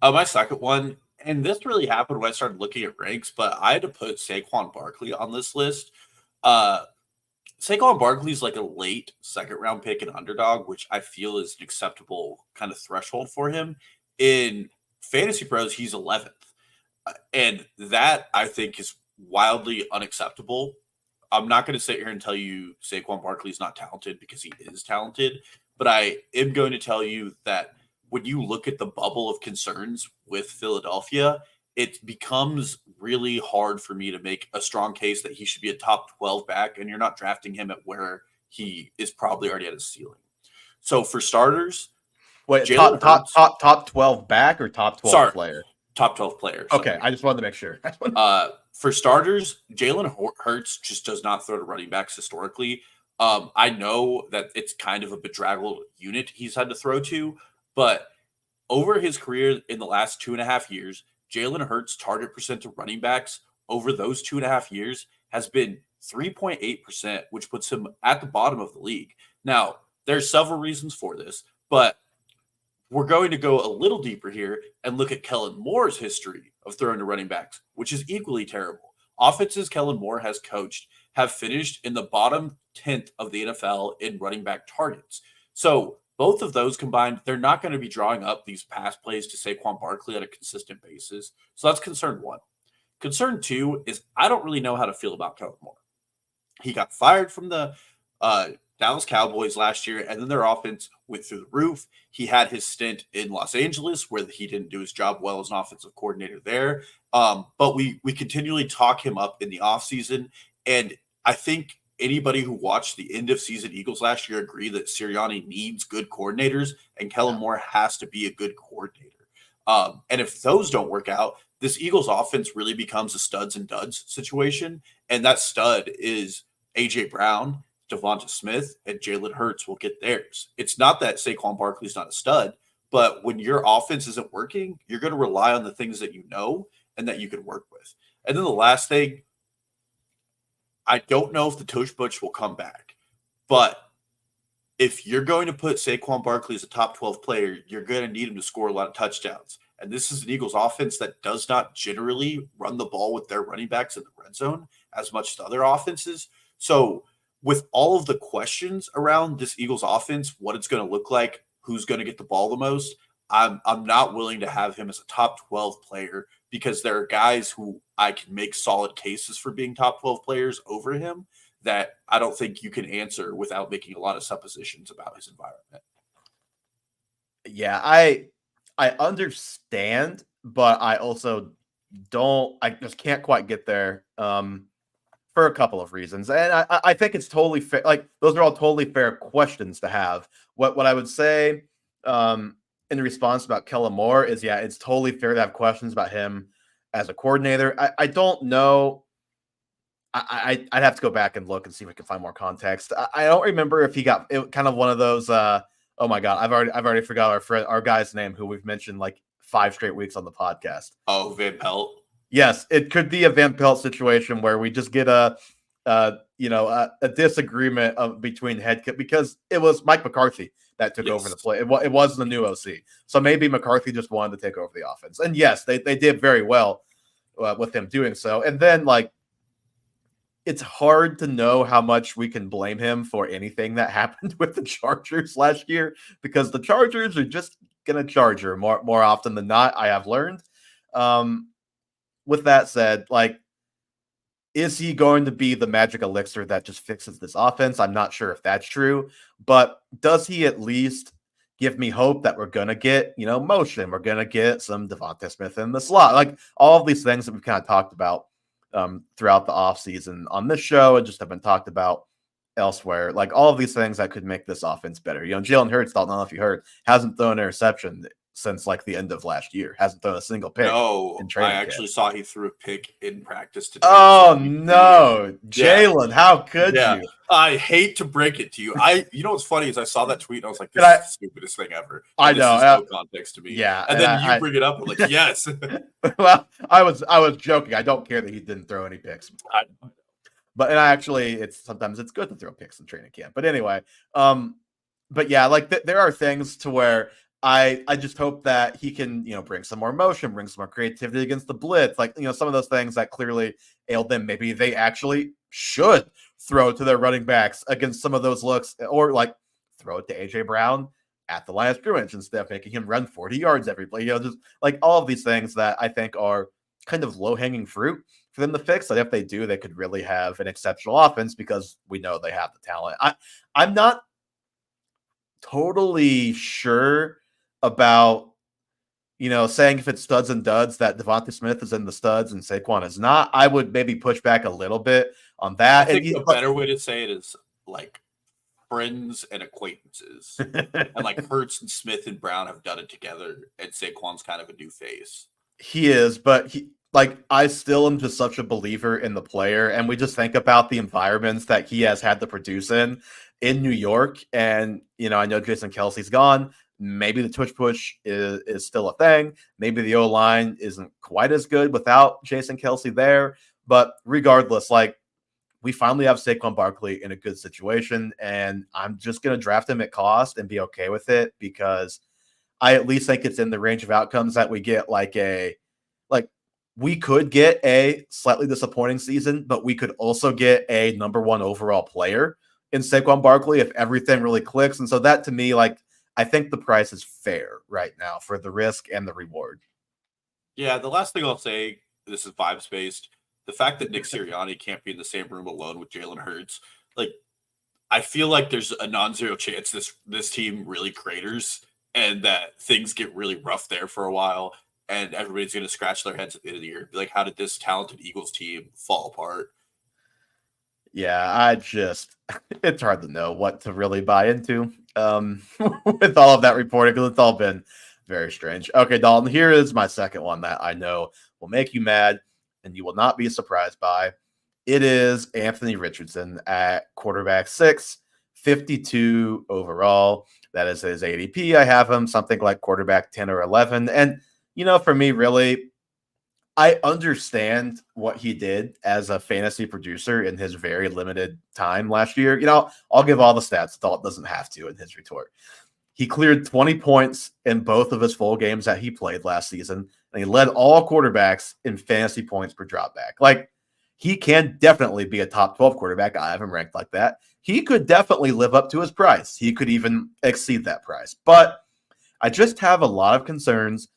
My second one, and this really happened when I started looking at ranks, but I had to put Saquon Barkley on this list. Saquon Barkley is like a late second round pick and underdog, which I feel is an acceptable kind of threshold for him. In Fantasy Pros, he's 11th. And that, I think, is wildly unacceptable. I'm not going to sit here and tell you Saquon Barkley is not talented, because he is talented, but I am going to tell you that when you look at the bubble of concerns with Philadelphia, it becomes really hard for me to make a strong case that he should be a top 12 back, and you're not drafting him at where he is probably already at his ceiling. So for starters, Wait, Jalen top 12 back or top 12 player? Top 12 player. Okay, I just wanted to make sure. For starters, Jalen Hurts just does not throw to running backs historically. I know that it's kind of a bedraggled unit he's had to throw to, but over his career in the last 2.5 years, Jalen Hurts' target percent to running backs over those 2.5 years has been 3.8%, which puts him at the bottom of the league. Now, there's several reasons for this, but we're going to go a little deeper here and look at Kellen Moore's history of throwing to running backs, which is equally terrible. Offenses Kellen Moore has coached have finished in the bottom 10th of the NFL in running back targets. So both of those combined, they're not going to be drawing up these pass plays to Saquon Barkley on a consistent basis. So that's concern one. Concern two is I don't really know how to feel about Kellen Moore. He got fired from the Dallas Cowboys last year, and then their offense went through the roof. He had his stint in Los Angeles where he didn't do his job well as an offensive coordinator there. But we continually talk him up in the offseason. And I think anybody who watched the end of season Eagles last year agree that Sirianni needs good coordinators, and Kellen Moore has to be a good coordinator. And if those don't work out, this Eagles offense really becomes a studs and duds situation. And that stud is A.J. Brown, Devonta Smith, and Jalen Hurts will get theirs. It's not that Saquon Barkley's not a stud, but when your offense isn't working, you're going to rely on the things that you know and that you can work with. And then the last thing, I don't know if the Tush Butch will come back, but if you're going to put Saquon Barkley as a top 12 player, you're going to need him to score a lot of touchdowns. And this is an Eagles offense that does not generally run the ball with their running backs in the red zone as much as other offenses. So with all of the questions around this Eagles offense, what it's going to look like, who's going to get the ball the most, I'm not willing to have him as a top 12 player, because there are guys who I can make solid cases for being top 12 players over him that I don't think you can answer without making a lot of suppositions about his environment. Yeah, I understand, but I also I just can't quite get there for a couple of reasons. And I think it's totally fair. Like, those are all totally fair questions to have. What I would say in response about Kellen Moore is, yeah, it's totally fair to have questions about him as a coordinator. I don't know. I'd have to go back and look and see if we can find more context. I don't remember if he got kind of one of those. Oh my God, I've already forgot our guy's name who we've mentioned like 5 straight weeks on the podcast. Oh, Van Pelt. Yes, it could be a Van Pelt situation where we just get a disagreement between head coach, because it was Mike McCarthy that took over the play. It wasn't the new OC, so maybe McCarthy just wanted to take over the offense. And yes, they did very well with him doing so. And then it's hard to know how much we can blame him for anything that happened with the Chargers last year, because the Chargers are just going to charger more often than not, I have learned. With that said, is he going to be the magic elixir that just fixes this offense? I'm not sure if that's true, but does he at least give me hope that we're going to get, motion? We're going to get some Devonta Smith in the slot. All of these things that we've kind of talked about throughout the offseason on this show and just have been talked about elsewhere. All of these things that could make this offense better. Jalen Hurts, I don't know if you heard, hasn't thrown an interception since the end of last year. Hasn't thrown a single pick. No, I actually saw he threw a pick in practice today. Oh no, Jalen! Yeah. How could you? I hate to break it to you. What's funny is I saw that tweet and I was like, "This is the stupidest thing ever." I know. No context to me. Yeah, and then you bring it up. I'm like, yes. Well, I was joking. I don't care that he didn't throw any picks. But sometimes it's good to throw picks in training camp. But anyway, but yeah, there are things to where I just hope that he can, bring some more motion, bring some more creativity against the blitz. Some of those things that clearly ailed them. Maybe they actually should throw to their running backs against some of those looks, or throw it to A.J. Brown at the line of scrimmage instead of making him run 40 yards every play. Just all of these things that I think are kind of low-hanging fruit for them to fix. That if they do, they could really have an exceptional offense because we know they have the talent. I'm not totally sure about saying if it's studs and duds that Devonta Smith is in the studs and Saquon is not. I would maybe push back a little bit on that. I think a better way to say it is like friends and acquaintances. And like Hurts and Smith and Brown have done it together, and Saquon's kind of a new face. He is, but I still am just such a believer in the player, and we just think about the environments that he has had to produce in New York. And I know Jason Kelsey's gone. Maybe the tush push is still a thing. Maybe the O-line isn't quite as good without Jason Kelsey there. But regardless, we finally have Saquon Barkley in a good situation, and I'm just going to draft him at cost and be okay with it because I at least think it's in the range of outcomes that we get we could get a slightly disappointing season, but we could also get a number one overall player in Saquon Barkley if everything really clicks. And so that to me, I think the price is fair right now for the risk and the reward. Yeah, the last thing I'll say, this is vibes based. The fact that Nick Sirianni can't be in the same room alone with Jalen Hurts, I feel like there's a non-zero chance this team really craters and that things get really rough there for a while, and everybody's going to scratch their heads at the end of the year. Be like, how did this talented Eagles team fall apart? Yeah, it's hard to know what to really buy into with all of that reporting because it's all been very strange. Okay, Dalton, here is my second one that I know will make you mad and you will not be surprised by. It is Anthony Richardson at quarterback 6, 52 overall. That is his ADP. I have him something like quarterback 10 or 11. And, for me, really, I understand what he did as a fantasy producer in his very limited time last year. I'll give all the stats. Dalton doesn't have to in his retort. He cleared 20 points in both of his full games that he played last season, and he led all quarterbacks in fantasy points per dropback. He can definitely be a top 12 quarterback. I have him ranked like that. He could definitely live up to his price. He could even exceed that price. But I just have a lot of concerns,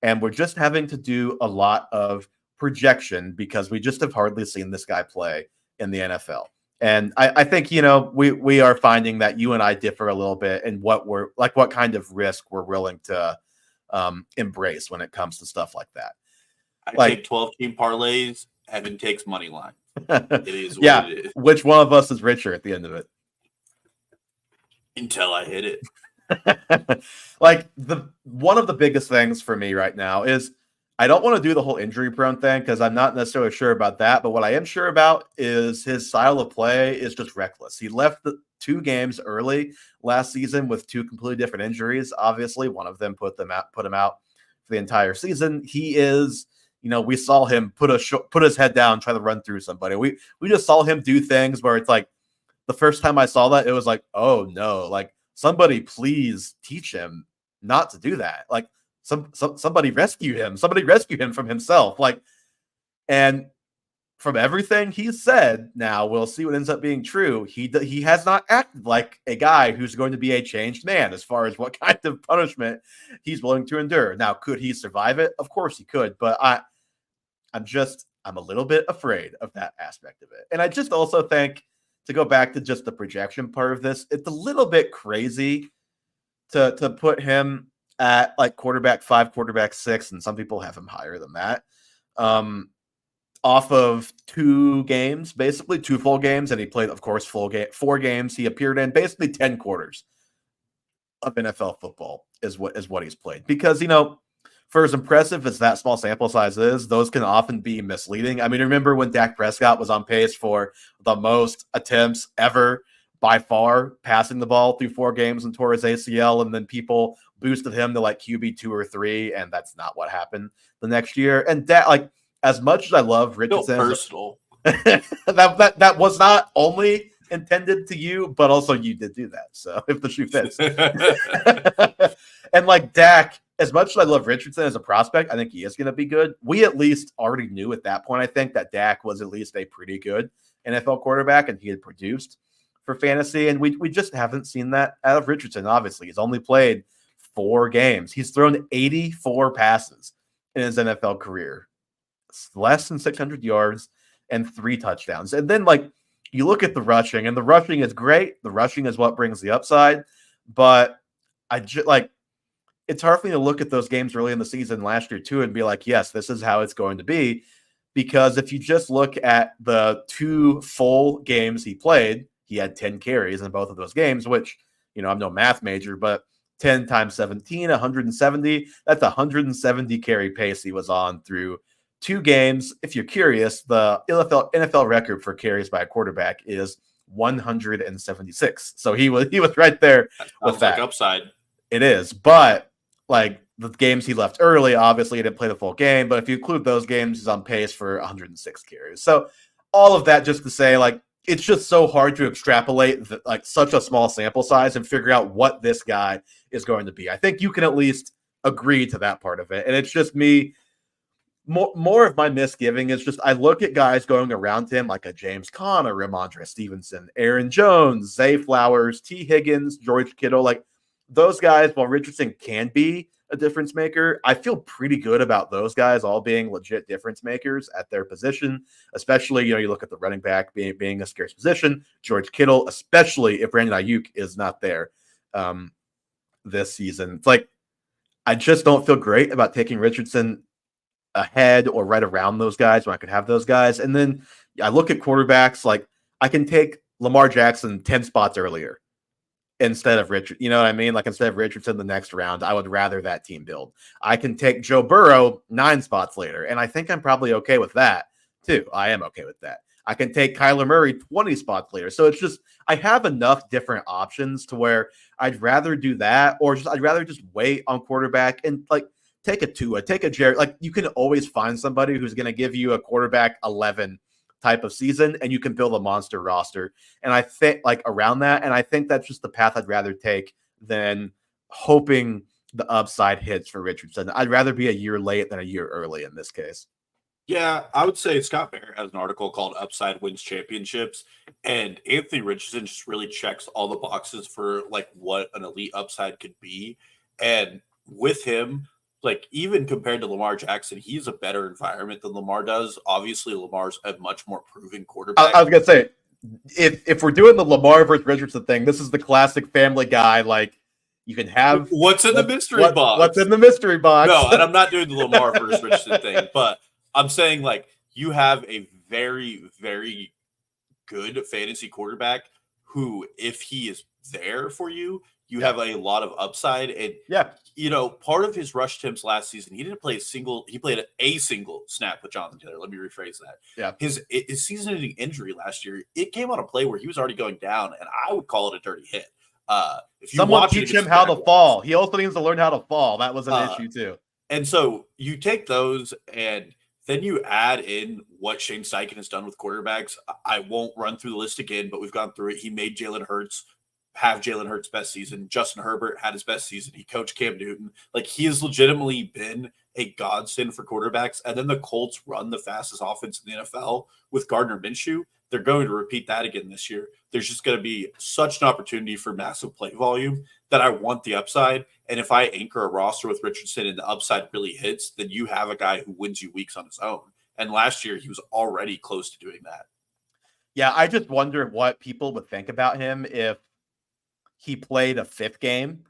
and we're just having to do a lot of projection because we just have hardly seen this guy play in the NFL. And I think, we are finding that you and I differ a little bit in what kind of risk we're willing to embrace when it comes to stuff like that. I take 12-team parlays. Evan takes money line. It is what it is. Which one of us is richer at the end of it? Until I hit it. One of the biggest things for me right now is I don't want to do the whole injury prone thing because I'm not necessarily sure about that. But what I am sure about is his style of play is just reckless. He left the 2 games early last season with 2 completely different injuries. Obviously, one of them put him out for the entire season. He is, we saw him put his head down, try to run through somebody. We just saw him do things where it's the first time I saw that, it was oh no, somebody please teach him not to do that. Somebody rescue him. Somebody rescue him from himself. And from everything he said, now we'll see what ends up being true. He has not acted like a guy who's going to be a changed man as far as what kind of punishment he's willing to endure. Now, could he survive it? Of course he could, but I'm a little bit afraid of that aspect of it. And I just also think, to go back to just the projection part of this, it's a little bit crazy to put him at quarterback 5, quarterback 6, and some people have him higher than that. Off of 2 games, basically 2 full games, and he played, of course, 4 games. He appeared in basically 10 quarters of NFL football is what he's played. Because for as impressive as that small sample size is, those can often be misleading. I mean, remember when Dak Prescott was on pace for the most attempts ever by far passing the ball through 4 games and tore his ACL, and then people boosted him to QB 2 or 3, and that's not what happened the next year. And Dak, as much as I love Richardson, personal. that was not only intended to you, but also you did do that. So if the shoe fits, and Dak, as much as I love Richardson as a prospect, I think he is going to be good. We at least already knew at that point, I think, that Dak was at least a pretty good NFL quarterback, and he had produced for fantasy. And we just haven't seen that out of Richardson. Obviously, he's only played 4 games. He's thrown 84 passes in his NFL career. less than 600 yards and 3 touchdowns. And then, like, you look at the rushing, and the rushing is great. The rushing is what brings the upside. But it's hard for me to look at those games early in the season last year, too, and be like, yes, this is how it's going to be. Because if you just look at the 2 full games he played, he had 10 carries in both of those games, which, I'm no math major, but 10 times 17, 170. That's 170 carry pace he was on through 2 games. If you're curious, the NFL record for carries by a quarterback is 176. So he was right there with that. Like upside. It is, but like the games he left early, obviously he didn't play the full game. But if you include those games, he's on pace for 106 carries. So all of that just to say, like, it's just so hard to extrapolate such a small sample size and figure out what this guy is going to be. I think you can at least agree to that part of it. And it's just me. More of my misgiving is just I look at guys going around him like a James Conner, Ramondre Stevenson, Aaron Jones, Zay Flowers, T. Higgins, George Kittle. Like those guys, while Richardson can be a difference maker, I feel pretty good about those guys all being legit difference makers at their position, especially, you look at the running back being a scarce position, George Kittle, especially if Brandon Ayuk is not there this season. It's like, I just don't feel great about taking Richardson ahead or right around those guys when I could have those guys. And then I look at quarterbacks, like I can take Lamar Jackson 10 spots earlier instead of Richard. You know what I mean? Like instead of Richardson the next round, I would rather that team build. I can take Joe Burrow 9 spots later. And I think I'm probably okay with that too. I am okay with that. I can take Kyler Murray 20 spots later. So it's just, I have enough different options to where I'd rather do that, or I'd rather just wait on quarterback and like take a Tua, take a Jared. Like you can always find somebody who's going to give you a quarterback 11 type of season, and you can build a monster roster. And I think like around that, and I think that's just the path I'd rather take than hoping the upside hits for Richardson. I'd rather be a year late than a year early in this case. Yeah, I would say Scott Barrett has an article called Upside Wins Championships, and Anthony Richardson just really checks all the boxes for like what an elite upside could be. And with him, like even compared to Lamar Jackson, he's a better environment than Lamar does. Obviously, Lamar's a much more proven quarterback. I was gonna say, if we're doing the Lamar versus Richardson thing, this is the classic Family Guy. Like you can have what's in the mystery box. What's in the mystery box? No, and I'm not doing the Lamar versus Richardson thing, but I'm saying like you have a very, very good fantasy quarterback who, if he is there for you, you have a lot of upside. And part of his rush attempts last season, he played a single snap with Jonathan Taylor. Let me rephrase that. Yeah. His season-ending injury last year, it came on a play where he was already going down, and I would call it a dirty hit. If you someone teach him how to fall. He also needs to learn how to fall. That was an issue too. And so you take those and then you add in what Shane Steichen has done with quarterbacks. I won't run through the list again, but we've gone through it. He made Jalen Hurts have Jalen Hurts' best season. Justin Herbert had his best season. He coached Cam Newton. Like he has legitimately been a godsend for quarterbacks. And then the Colts run the fastest offense in the NFL with Gardner Minshew. They're going to repeat that again this year. There's just going to be such an opportunity for massive play volume that I want the upside. And if I anchor a roster with Richardson and the upside really hits, then you have a guy who wins you weeks on his own. And last year he was already close to doing that. Yeah, I just wonder what people would think about him if he played a 5th game,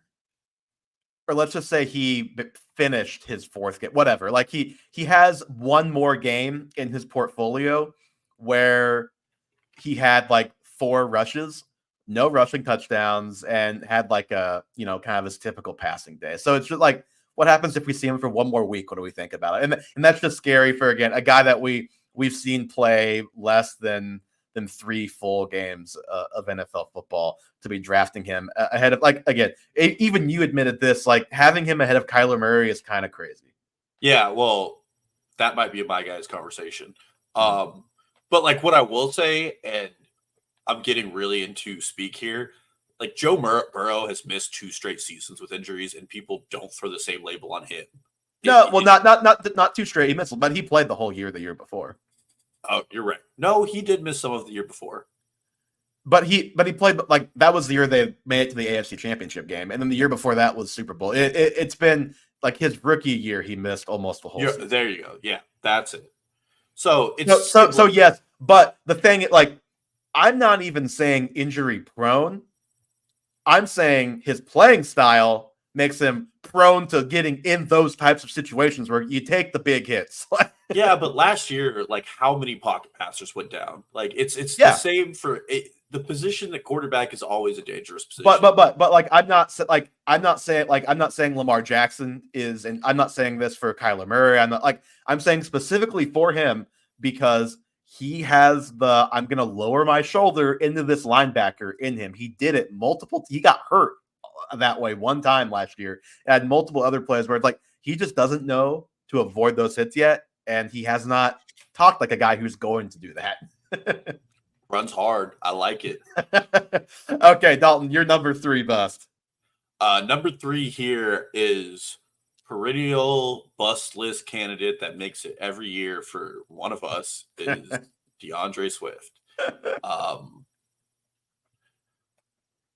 or let's just say he finished his 4th game, whatever. Like he has one more game in his portfolio where he had like 4 rushes, no rushing touchdowns, and had like a, kind of his typical passing day. So it's just like, what happens if we see him for one more week? What do we think about it? And that's just scary for, again, a guy that we've seen play less than 3 full games of NFL football, to be drafting him ahead of, like, again, even you admitted this, like having him ahead of Kyler Murray is kind of crazy. Yeah, well, that might be a my guys conversation. But like what I will say, and I'm getting really into speak here, like Joe Burrow has missed 2 straight seasons with injuries, and people don't throw the same label on him. Not 2 straight. He missed, but he played the whole year the year before. Oh, you're right. No, he did miss some of the year before. But he played, like, that was the year they made it to the AFC Championship game. And then the year before that was Super Bowl. It's been, like, his rookie year, he missed almost the whole season. There you go. Yeah, that's it. So it's so yes, but the thing, like, I'm not even saying injury prone. I'm saying his playing style makes him prone to getting in those types of situations where you take the big hits. yeah, but last year, like, how many pocket passers went down? Like, it's the Yeah. same for the position that quarterback is always a dangerous position. But like, I'm not saying Lamar Jackson is, and I'm not saying this for Kyler Murray. I'm saying specifically for him because he has I'm going to lower my shoulder into this linebacker in him. He did it he got hurt that way one time last year. And multiple other plays where it's like he just doesn't know to avoid those hits yet, and he has not talked like a guy who's going to do that. Runs hard. I like it. Okay, Dalton, you're number 3 bust. Number 3 here is perennial bust list candidate that makes it every year for one of us is DeAndre Swift.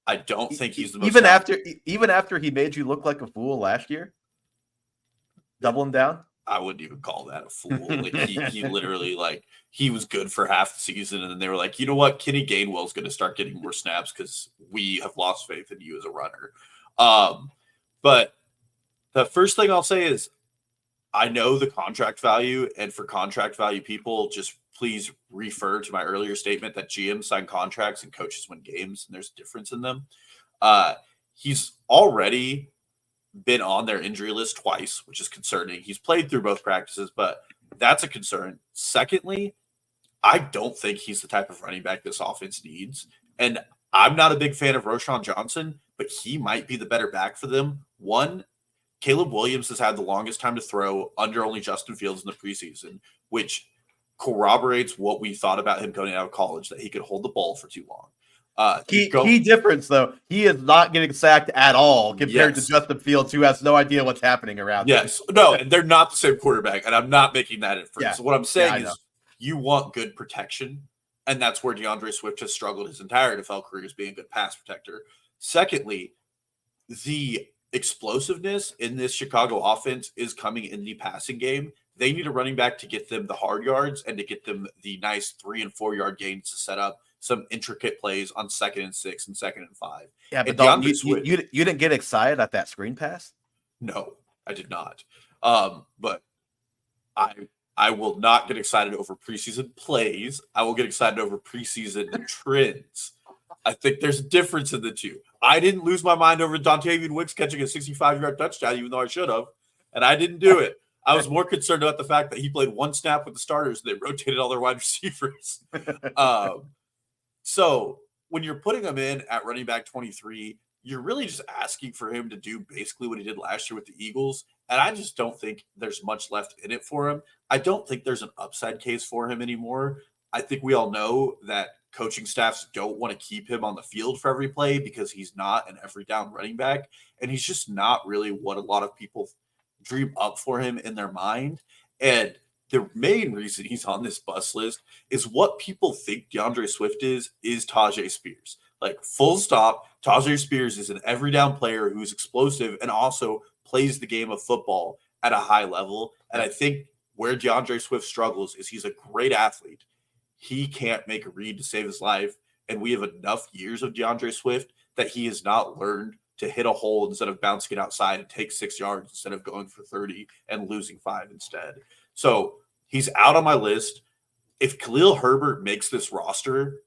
I don't think he's the most even after he made you look like a fool last year, doubling down. I wouldn't even call that a fool. Like he literally, like, he was good for half the season, and then they were like, you know what, Kenny Gainwell's going to start getting more snaps because we have lost faith in you as a runner. But the first thing I'll say is I know the contract value, and for contract value people, just please refer to my earlier statement that GMs sign contracts and coaches win games, and there's a difference in them. He's already been on their injury list twice, which is concerning. He's played through both practices, but that's a concern. Secondly, I don't think he's the type of running back this offense needs. And I'm not a big fan of Roschon Johnson, but he might be the better back for them. One, Caleb Williams has had the longest time to throw under only Justin Fields in the preseason, which corroborates what we thought about him going out of college, that he could hold the ball for too long. Key difference, though, he is not getting sacked at all compared to Justin Fields, who has no idea what's happening around him. No, and they're not the same quarterback, and I'm not making that inference. Yeah. So what I'm saying is you want good protection, and that's where DeAndre Swift has struggled his entire NFL career, is being a good pass protector. Secondly, the explosiveness in this Chicago offense is coming in the passing game. They need a running back to get them the hard yards and to get them the nice 3 and 4 yard gains to set up some intricate plays on 2nd and 6 and 2nd and 5. Yeah, but Dalton, you didn't get excited at that screen pass? No, I did not. But I will not get excited over preseason plays. I will get excited over preseason trends. I think there's a difference in the two. I didn't lose my mind over Dontavian Wicks catching a 65-yard touchdown, even though I should have, and I didn't do it. I was more concerned about the fact that he played one snap with the starters and they rotated all their wide receivers. So when you're putting him in at running back 23, you're really just asking for him to do basically what he did last year with the Eagles. And I just don't think there's much left in it for him. I don't think there's an upside case for him anymore. I think we all know that coaching staffs don't want to keep him on the field for every play because he's not an every down running back. And he's just not really what a lot of people dream up for him in their mind. And the main reason he's on this bus list is what people think DeAndre Swift is Tajay Spears. Like, full stop, Tajay Spears is an every down player who's explosive and also plays the game of football at a high level. And I think where DeAndre Swift struggles is he's a great athlete. He can't make a read to save his life. And we have enough years of DeAndre Swift that he has not learned to hit a hole instead of bouncing it outside and take 6 yards instead of going for 30 and losing 5 instead. So he's out on my list. If Khalil Herbert makes this roster,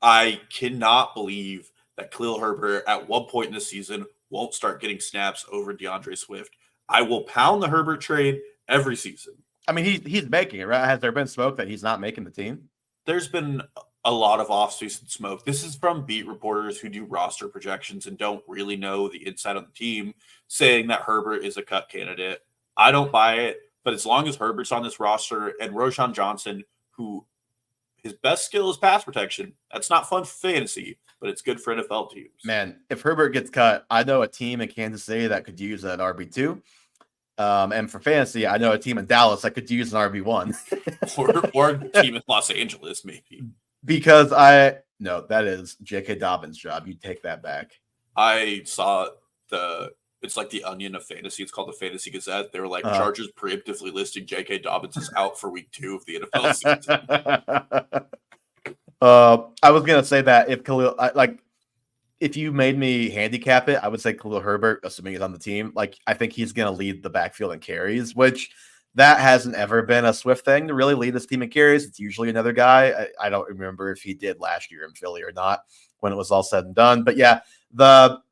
I cannot believe that Khalil Herbert at one point in the season won't start getting snaps over DeAndre Swift. I will pound the Herbert trade every season. I mean, he's making it, right? Has there been smoke that he's not making the team? There's been a lot of off-season smoke. This is from beat reporters who do roster projections and don't really know the inside of the team, saying that Herbert is a cut candidate. I don't buy it, but as long as Herbert's on this roster and Roschon Johnson, who his best skill is pass protection, that's not fun for fantasy, but it's good for NFL teams. Man, if Herbert gets cut, I know a team in Kansas City that could use an RB2. And for fantasy, I know a team in Dallas that could use an RB1. or a team in Los Angeles, maybe. Because that is J.K. Dobbins' job. You take that back. I saw It's like the Onion of fantasy. It's called the Fantasy Gazette. They were like, Chargers preemptively listing J.K. Dobbins is out for week 2 of the NFL season. I was gonna say that if you made me handicap it, I would say Khalil Herbert, assuming he's on the team. Like, I think he's gonna lead the backfield in carries, which that hasn't ever been a Swift thing to really lead this team in carries. It's usually another guy. I don't remember if he did last year in Philly or not when it was all said and done. But yeah, the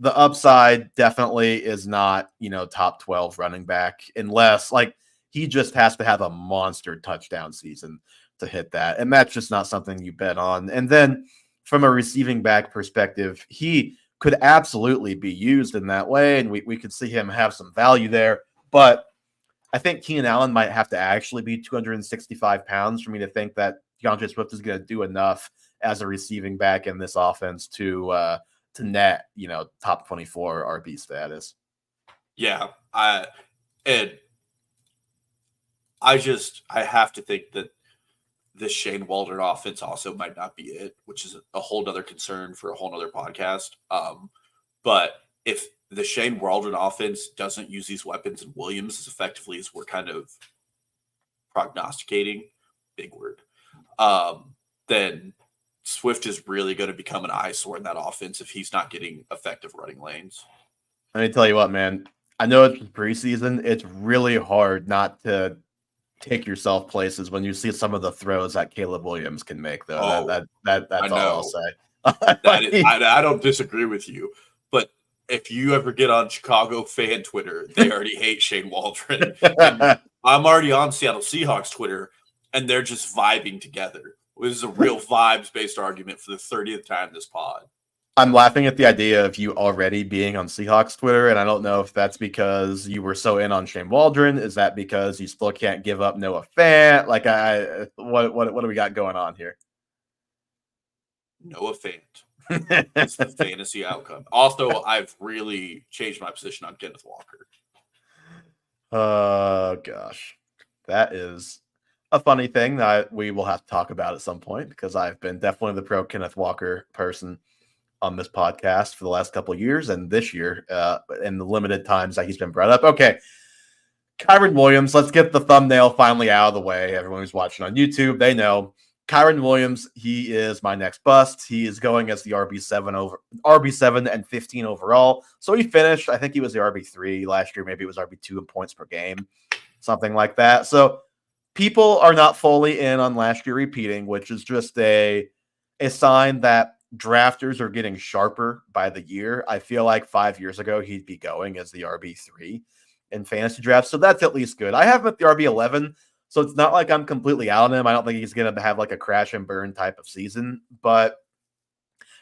upside definitely is not, top 12 running back unless like he just has to have a monster touchdown season to hit that. And that's just not something you bet on. And then from a receiving back perspective, he could absolutely be used in that way. And we could see him have some value there. But I think Keenan Allen might have to actually be 265 pounds for me to think that DeAndre Swift is going to do enough as a receiving back in this offense to net, top 24 RB status. Yeah. I have to think that this Shane Waldron offense also might not be it, which is a whole nother concern for a whole nother podcast. But if the Shane Waldron offense doesn't use these weapons and Williams as effectively as we're kind of prognosticating, big word, then Swift is really going to become an eyesore in that offense if he's not getting effective running lanes. Let me tell you what, man. I know it's preseason. It's really hard not to take yourself places when you see some of the throws that Caleb Williams can make, though. That's all I'll say. I don't disagree with you, but if you ever get on Chicago fan Twitter, they already hate Shane Waldron. And I'm already on Seattle Seahawks Twitter, and they're just vibing together. This is a real vibes-based argument for the 30th time this pod. I'm laughing at the idea of you already being on Seahawks Twitter, and I don't know if that's because you were so in on Shane Waldron. Is that because you still can't give up Noah Fant? Like, what do we got going on here? Noah Fant. It's the fantasy outcome. Also, I've really changed my position on Kenneth Walker. Oh, gosh. That is a funny thing that we will have to talk about at some point because I've been definitely the pro Kenneth Walker person on this podcast for the last couple of years and this year in the limited times that he's been brought up. Okay. Kyren Williams, let's get the thumbnail finally out of the way. Everyone who's watching on YouTube, they know Kyren Williams, he is my next bust. He is going as the RB7 and 15 overall. So he finished, I think he was the RB3 last year. Maybe it was RB2 in points per game, something like that. So people are not fully in on last year repeating, which is just a sign that drafters are getting sharper by the year. I feel like 5 years ago, he'd be going as the RB3 in fantasy drafts. So that's at least good. I have him at the RB11. So it's not like I'm completely out on him. I don't think he's going to have like a crash and burn type of season, but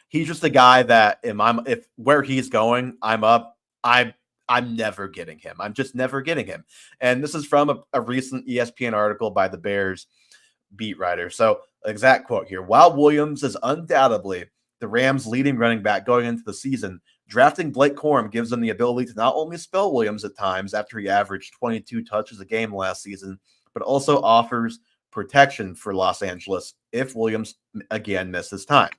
he's just a guy that if where he's going, I'm up. I'm never getting him. I'm just never getting him. And this is from a recent ESPN article by the Bears beat writer. So exact quote here: while Williams is undoubtedly the Rams' leading running back going into the season, drafting Blake Corum gives them the ability to not only spell Williams at times after he averaged 22 touches a game last season, but also offers protection for Los Angeles if Williams again misses time.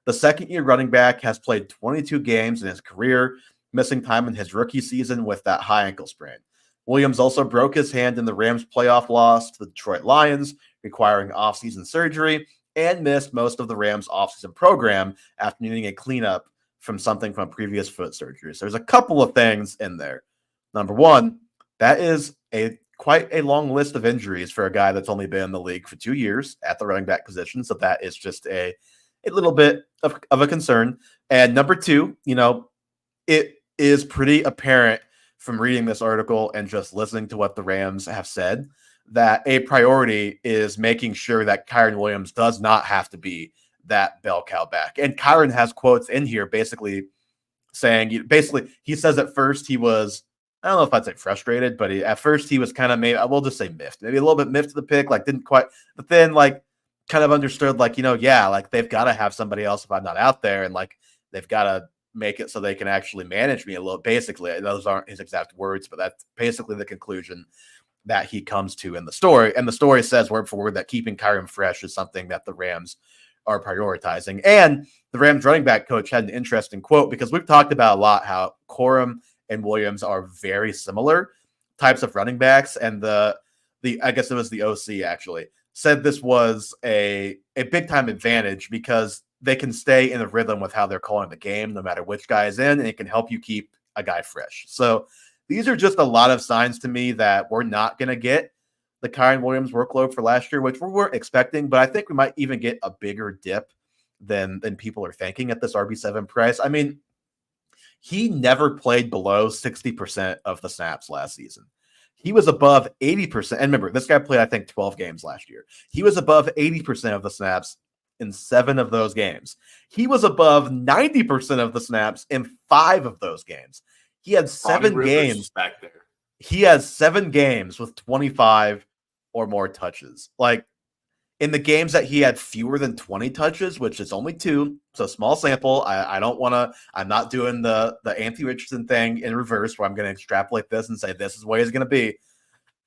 The second-year running back has played 22 games in his career, missing time in his rookie season with that high ankle sprain. Williams also broke his hand in the Rams' playoff loss to the Detroit Lions, requiring offseason surgery, and missed most of the Rams' offseason program after needing a cleanup from a previous foot surgery. So there's a couple of things in there. Number one, that is quite a long list of injuries for a guy that's only been in the league for 2 years at the running back position. So that is just a little bit of a concern. And number two, it is pretty apparent from reading this article and just listening to what the Rams have said that a priority is making sure that Kyren Williams does not have to be that bell cow back. And Kyren has quotes in here basically saying, he says at first he was, I don't know if I'd say frustrated, but at first he was kind of we'll just say miffed, maybe a little bit miffed to the pick, like didn't quite, but then like kind of understood like, like they've got to have somebody else if I'm not out there. And like, they've got to make it so they can actually manage me a little, basically. Those aren't his exact words, but that's basically the conclusion that he comes to in the story. And the story says word for word that keeping Kyren fresh is something that the Rams are prioritizing. And the Rams running back coach had an interesting quote, because we've talked about a lot how Corum and Williams are very similar types of running backs. And the I guess it was the OC actually said this was a big time advantage because they can stay in a rhythm with how they're calling the game, no matter which guy is in, and it can help you keep a guy fresh. So these are just a lot of signs to me that we're not going to get the Kyren Williams workload for last year, which we weren't expecting, but I think we might even get a bigger dip than people are thinking at this RB7 price. I mean, he never played below 60% of the snaps last season. He was above 80%. And remember, this guy played, I think, 12 games last year. He was above 80% of the snaps in 7 of those games. He was above 90% of the snaps in 5 of those games. He had 7 games back there. He has 7 games with 25 or more touches. Like, in the games that he had fewer than 20 touches, which is only 2, so small sample. I don't want to. I'm not doing the Anthony Richardson thing in reverse, where I'm going to extrapolate this and say this is where he's going to be.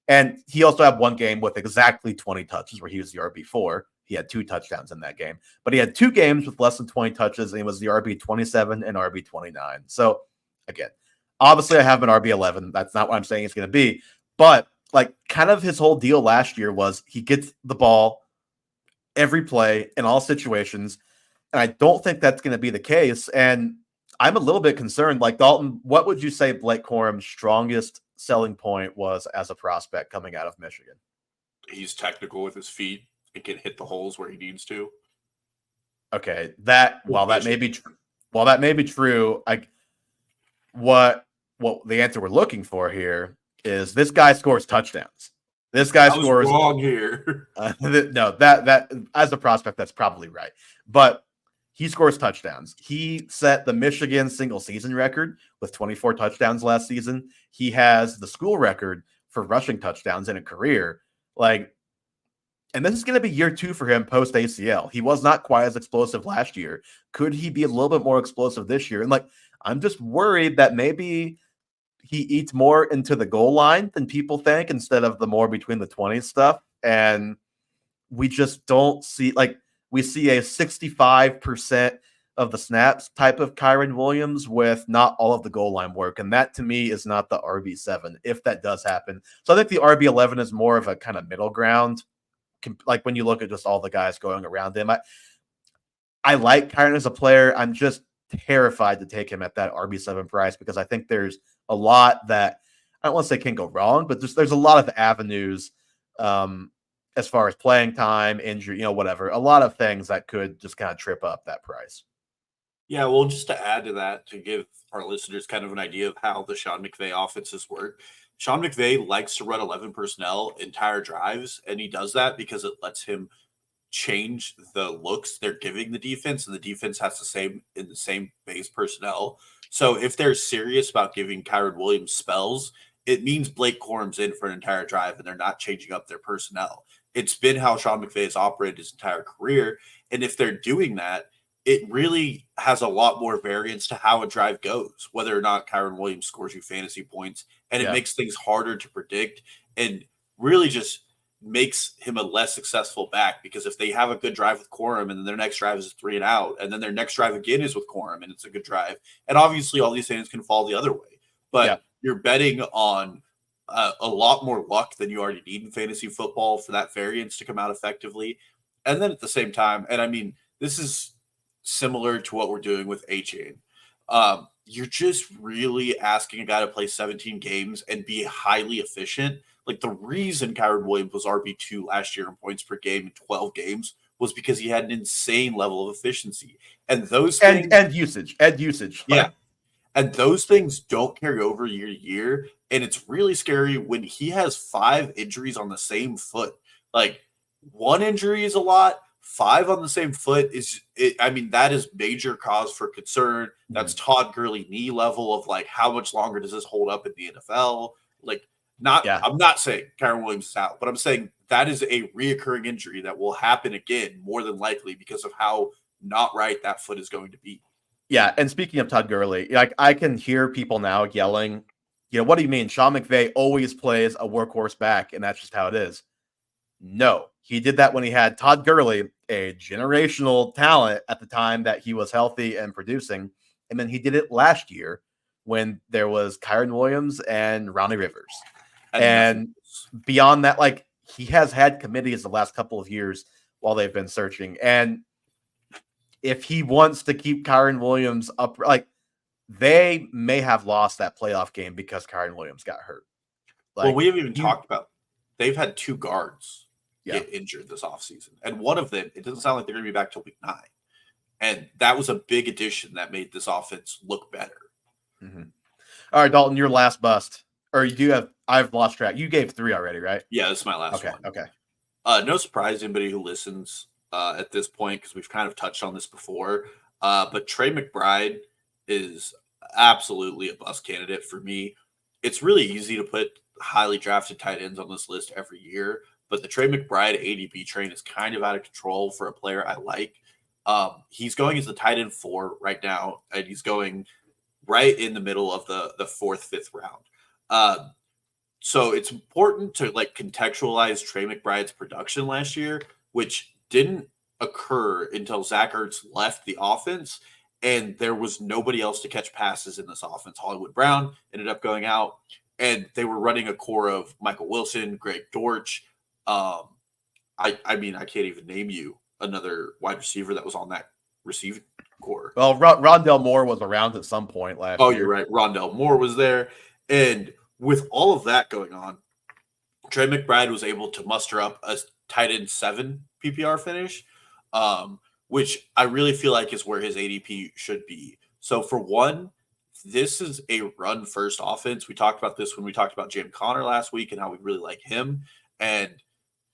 And he also had 1 game with exactly 20 touches, where he was the RB4. He had 2 touchdowns in that game, but he had 2 games with less than 20 touches, and he was the RB27 and RB29. So again, obviously, I have an RB11. That's not what I'm saying it's going to be, but like, kind of his whole deal last year was he gets the ball every play in all situations. And I don't think that's going to be the case. And I'm a little bit concerned. Like, Dalton, what would you say Blake Corum's strongest selling point was as a prospect coming out of Michigan? He's technical with his feet and can hit the holes where he needs to. Okay, while that may be true, what the answer we're looking for here is this guy scores touchdowns. This guy scores wrong here. No, that as a prospect, that's probably right. But he scores touchdowns. He set the Michigan single season record with 24 touchdowns last season. He has the school record for rushing touchdowns in a career. Like, and this is going to be year 2 for him post ACL. He was not quite as explosive last year. Could he be a little bit more explosive this year? And like, I'm just worried that maybe he eats more into the goal line than people think, instead of the more between the 20s stuff. And we just don't see, like, we see a 65% of the snaps type of Kyren Williams with not all of the goal line work. And that to me is not the RB7, if that does happen. So I think the RB11 is more of a kind of middle ground. Like, when you look at just all the guys going around him, I like Kyren as a player. I'm just terrified to take him at that RB7 price, because I think there's a lot that I don't want to say can go wrong, but there's a lot of avenues as far as playing time, injury, whatever, a lot of things that could just kind of trip up that price. Yeah, well, just to add to that, to give our listeners kind of an idea of how the Sean McVay offenses work, Sean McVay likes to run 11 personnel entire drives, and he does that because it lets him change the looks they're giving the defense, and the defense has the same base personnel. So if they're serious about giving Kyren Williams spells, it means Blake Corum's in for an entire drive and they're not changing up their personnel. It's been how Sean McVay has operated his entire career. And if they're doing that, it really has a lot more variance to how a drive goes, whether or not Kyren Williams scores you fantasy points. And it makes things harder to predict and really just makes him a less successful back, because if they have a good drive with Corum and then their next drive is a 3 and out, and then their next drive again is with Corum and it's a good drive, and obviously all these things can fall the other way, but you're betting on a lot more luck than you already need in fantasy football for that variance to come out effectively. And then at the same time, and I mean, this is similar to what we're doing with A-Chain. You're just really asking a guy to play 17 games and be highly efficient. Like, the reason Kyren Williams was RB2 last year in points per game in 12 games was because he had an insane level of efficiency. And those things, and usage. Yeah. And those things don't carry over year to year. And it's really scary when he has 5 injuries on the same foot. Like, 1 injury is a lot. 5 on the same foot that is major cause for concern. That's Todd Gurley knee level of, like, how much longer does this hold up in the NFL? Like, I'm not saying Kyren Williams is out, but I'm saying that is a reoccurring injury that will happen again, more than likely, because of how not right that foot is going to be. Yeah, and speaking of Todd Gurley, like, I can hear people now yelling, what do you mean? Sean McVay always plays a workhorse back, and that's just how it is. No, he did that when he had Todd Gurley a generational talent at the time that he was healthy and producing. And then he did it last year when there was Kyron Williams and Ronnie Rivers. And beyond that, like, he has had committees the last couple of years while they've been searching. And if he wants to keep Kyron Williams up, like, they may have lost that playoff game because Kyron Williams got hurt. Like, well, we haven't even talked about, they've had 2 guards get injured this offseason. And one of them, it doesn't sound like they're going to be back till week 9. And that was a big addition that made this offense look better. Mm-hmm. All right, Dalton, your last bust. Or you do have, I've lost track. You gave 3 already, right? Yeah, this is my last one. Okay. No surprise to anybody who listens at this point, because we've kind of touched on this before. But Trey McBride is absolutely a bust candidate for me. It's really easy to put highly drafted tight ends on this list every year, but the Trey McBride ADP train is kind of out of control for a player I like. He's going as the tight end 4 right now, and he's going right in the middle of the 4th, 5th round. So it's important to like contextualize Trey McBride's production last year, which didn't occur until Zach Ertz left the offense, and there was nobody else to catch passes in this offense. Hollywood Brown ended up going out, and they were running a core of Michael Wilson, Greg Dortch. I mean, I can't even name you another wide receiver that was on that receiving core. Well, Rondell Moore was around at some point last year. Oh, you're right. Rondell Moore was there. And with all of that going on, Trey McBride was able to muster up a tight end 7 PPR finish, which I really feel like is where his ADP should be. So for one, this is a run-first offense. We talked about this when we talked about James Conner last week and how we really like him. And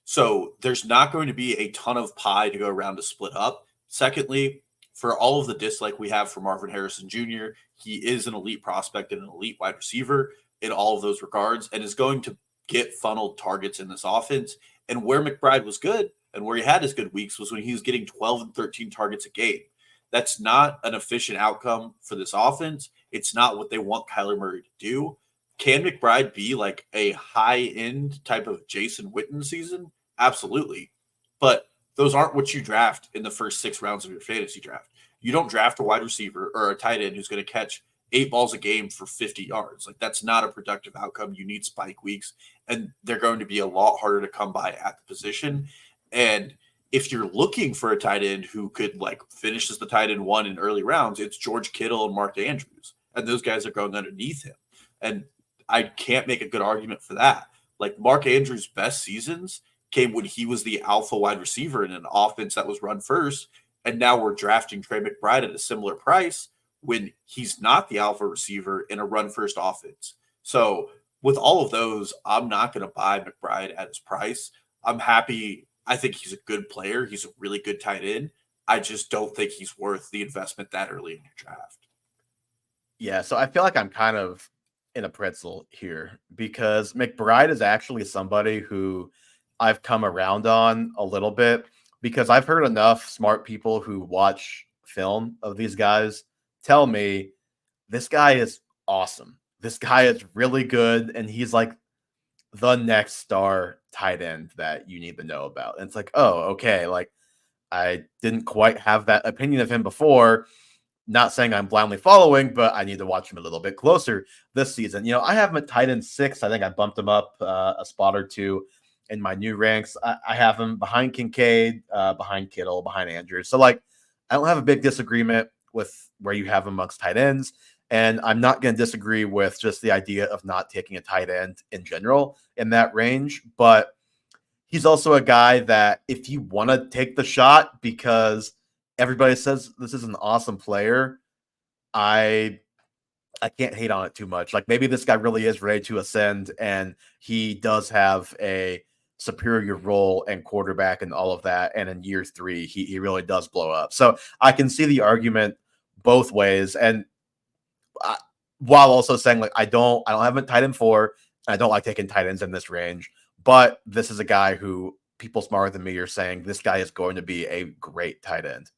so there's not going to be a ton of pie to go around to split up. Secondly, for all of the dislike we have for Marvin Harrison Jr., he is an elite prospect and an elite wide receiver in all of those regards and is going to get funneled targets in this offense. And where McBride was good and where he had his good weeks was when he was getting 12 and 13 targets a game. That's not an efficient outcome for this offense. It's not what they want Kyler Murray to do. Can McBride be like a high-end type of Jason Witten season? Absolutely. But those aren't what you draft in the first 6 rounds of your fantasy draft. You don't draft a wide receiver or a tight end who's going to catch 8 balls a game for 50 yards. Like, that's not a productive outcome. You need spike weeks, and they're going to be a lot harder to come by at the position. And if you're looking for a tight end who could like finish as the tight end 1 in early rounds, it's George Kittle and Mark Andrews, and those guys are going underneath him. And I can't make a good argument for that. Like, Mark Andrews' best seasons came when he was the alpha wide receiver in an offense that was run first. And now we're drafting Trey McBride at a similar price when he's not the alpha receiver in a run first offense. So with all of those, I'm not going to buy McBride at his price. I'm happy. I think he's a good player. He's a really good tight end. I just don't think he's worth the investment that early in your draft. Yeah. So I feel like I'm kind of in a pretzel here because McBride is actually somebody who I've come around on a little bit because I've heard enough smart people who watch film of these guys tell me this guy is awesome. This guy is really good. And he's like the next star tight end that you need to know about. And it's like, oh, okay. Like, I didn't quite have that opinion of him before. Not saying I'm blindly following, but I need to watch him a little bit closer this season. You know, I have him at tight end 6. I think I bumped him up a spot or 2 in my new ranks. I have him behind Kincaid, behind Kittle, behind Andrews. So, like, I don't have a big disagreement with where you have him amongst tight ends. And I'm not going to disagree with just the idea of not taking a tight end in general in that range. But he's also a guy that if you want to take the shot because everybody says this is an awesome player, I can't hate on it too much. Like, maybe this guy really is ready to ascend and he does have a superior role and quarterback and all of that. And in year 3, he really does blow up. So I can see the argument both ways. And while also saying, like, I don't have a tight end 4. I don't like taking tight ends in this range, but this is a guy who people smarter than me are saying this guy is going to be a great tight end.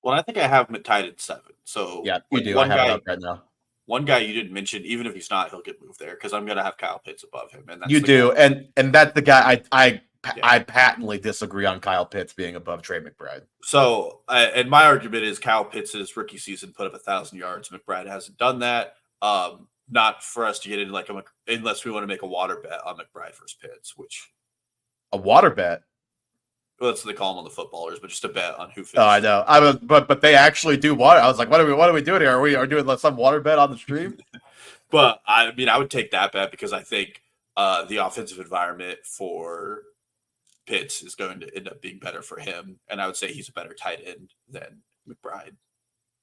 Well, I think I have him at tight end 7. So yeah, you do. I have it up right now. One guy you didn't mention, even if he's not, he'll get moved there because I'm going to have Kyle Pitts above him. And that's you do, and that's the guy I I patently disagree on Kyle Pitts being above Trey McBride. So, and my argument is Kyle Pitts' rookie season put up 1,000 yards. McBride hasn't done that. Not for us to get into unless we want to make a water bet on McBride versus Pitts, which a water bet. Well, that's what they call them on the footballers, but just a bet on who finishes. Oh, I know. But they actually do water. I was like, what are we doing here? Are we doing some water bet on the stream? But I mean, I would take that bet because I think the offensive environment for Pitts is going to end up being better for him, and I would say he's a better tight end than McBride.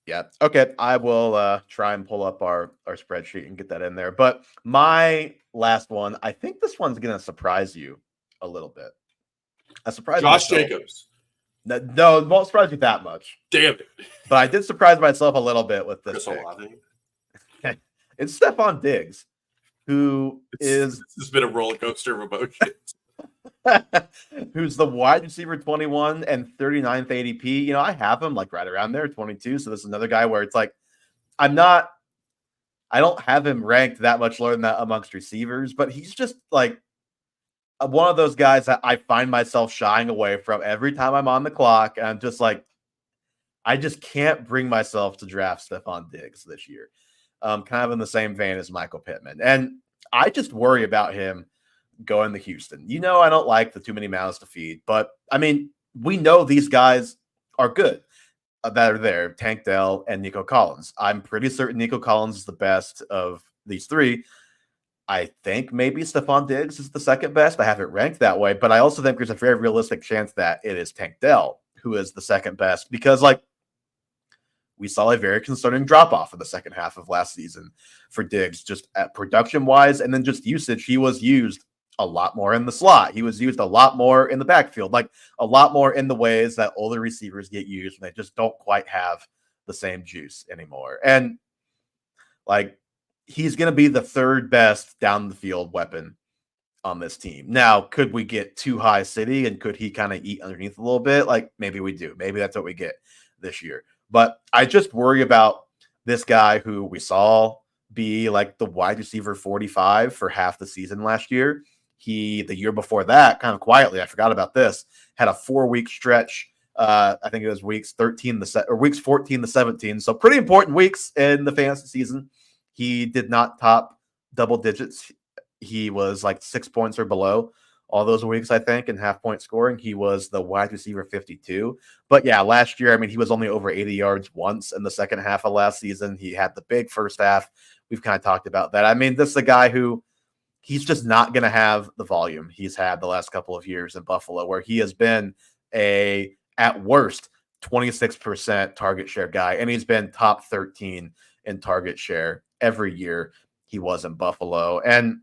Yeah. Okay. I will try and pull up our spreadsheet and get that in there. But my last one, I think this one's going to surprise you a little bit. I surprised Josh myself. Jacobs. No, it won't surprise you that much. Damn it. But I did surprise myself a little bit with this Chris pick. Olave. It's Stephon Diggs, who This has been a roller coaster of emotions. who's the wide receiver 21 and 39th ADP. You know, I have him like right around there, 22. So this is another guy where it's like, I don't have him ranked that much lower than that amongst receivers, but he's just like one of those guys that I find myself shying away from every time I'm on the clock. And I'm just like, I just can't bring myself to draft Stephon Diggs this year. Kind of in the same vein as Michael Pittman. And I just worry about him going to Houston. You know, I don't like the too many mouths to feed, but I mean, we know these guys are good that are there, Tank Dell and Nico Collins. I'm pretty certain Nico Collins is the best of these three. I think maybe Stephon Diggs is the second best. I have it ranked that way, but I also think there's a very realistic chance that it is Tank Dell who is the second best because, like, we saw a very concerning drop-off in the second half of last season for Diggs, just at production-wise and then just usage. He was used a lot more in the slot. He was used a lot more in the backfield, like a lot more in the ways that older receivers get used when they just don't quite have the same juice anymore. And, like, he's going to be the third best down the field weapon on this team. Now, could we get too high city and could he kind of eat underneath a little bit? Like, maybe we do. Maybe that's what we get this year. But I just worry about this guy who we saw be like the wide receiver 45 for half the season last year. The year before that, kind of quietly, I forgot about this, had a 4-week stretch. I think it was weeks 14 to 17. So pretty important weeks in the fantasy season. He did not top double digits. He was like 6 points or below all those weeks, I think, in half-point scoring. He was the wide receiver 52. But yeah, last year, I mean, he was only over 80 yards once in the second half of last season. He had the big first half. We've kind of talked about that. I mean, this is a guy who he's just not going to have the volume he's had the last couple of years in Buffalo, where he has been at worst, 26% target share guy, and he's been top 13 in target share every year he was in Buffalo. And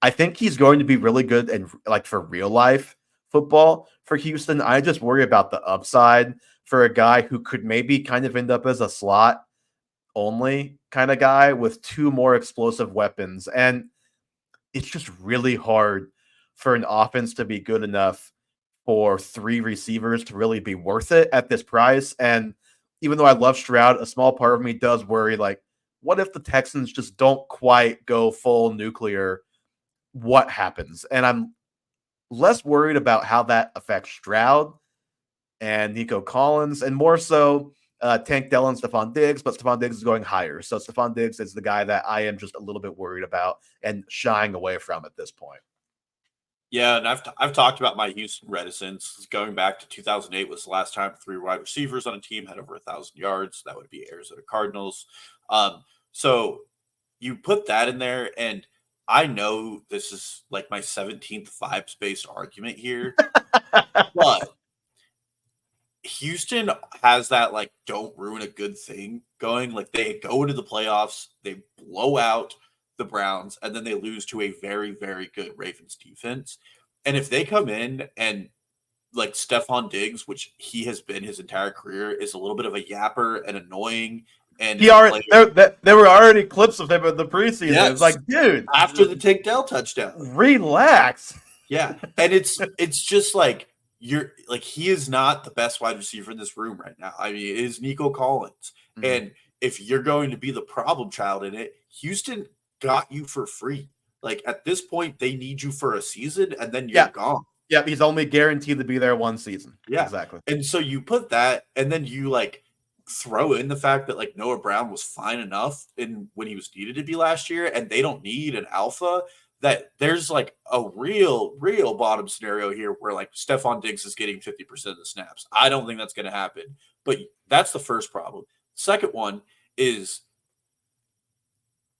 I think he's going to be really good and like for real life football for Houston. I just worry about the upside for a guy who could maybe kind of end up as a slot only kind of guy with two more explosive weapons. And it's just really hard for an offense to be good enough for three receivers to really be worth it at this price. And even though I love Stroud, a small part of me does worry, like, what if the Texans just don't quite go full nuclear? What happens? And I'm less worried about how that affects Stroud and Nico Collins and more so Tank Dell and Stephon Diggs, but Stephon Diggs is going higher. So Stephon Diggs is the guy that I am just a little bit worried about and shying away from at this point. Yeah, and I've talked about my Houston reticence. Going back to 2008 was the last time 3 wide receivers on a team had over 1,000 yards. That would be Arizona Cardinals. So you put that in there, and I know this is like my 17th vibes-based argument here, but Houston has that, like, don't ruin a good thing going. Like, they go into the playoffs, they blow out the Browns, and then they lose to a very, very good Ravens defense. And if they come in and, like, Stephon Diggs, which he has been his entire career, is a little bit of a yapper and annoying. And there were already clips of him in the preseason. Yes. It's like, dude, after the Tank Dell touchdown, relax. Yeah, and it's just like he is not the best wide receiver in this room right now. I mean, it is Nico Collins, and if you're going to be the problem child in it, Houston got you for free. Like, at this point, they need you for a season, and then you're gone. Yep, he's only guaranteed to be there one season. Yeah. Exactly. And so you put that, and then you like throw in the fact that like Noah Brown was fine enough in when he was needed to be last year, and they don't need an alpha. That there's like a real bottom scenario here where like Stephon Diggs is getting 50% of the snaps. I don't think that's going to happen, but that's the first problem. Second one is,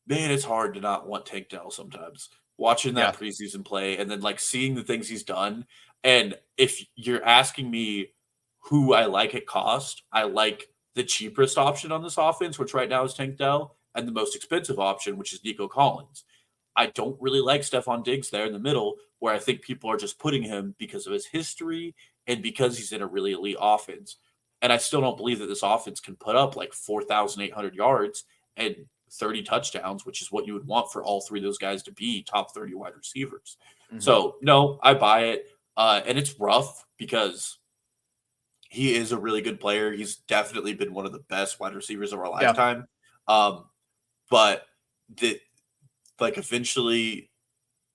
man, it's hard to not want Tank Dell sometimes. Watching that preseason play and then like seeing the things he's done. And if you're asking me who I like at cost, I like the cheapest option on this offense, which right now is Tank Dell, and the most expensive option, which is Nico Collins. I don't really like Stephon Diggs there in the middle, where I think people are just putting him because of his history and because he's in a really elite offense. And I still don't believe that this offense can put up like 4,800 yards and 30 touchdowns, which is what you would want for all three of those guys to be top 30 wide receivers. Mm-hmm. So, no, I buy it. And it's rough because he is a really good player. He's definitely been one of the best wide receivers of our lifetime. But eventually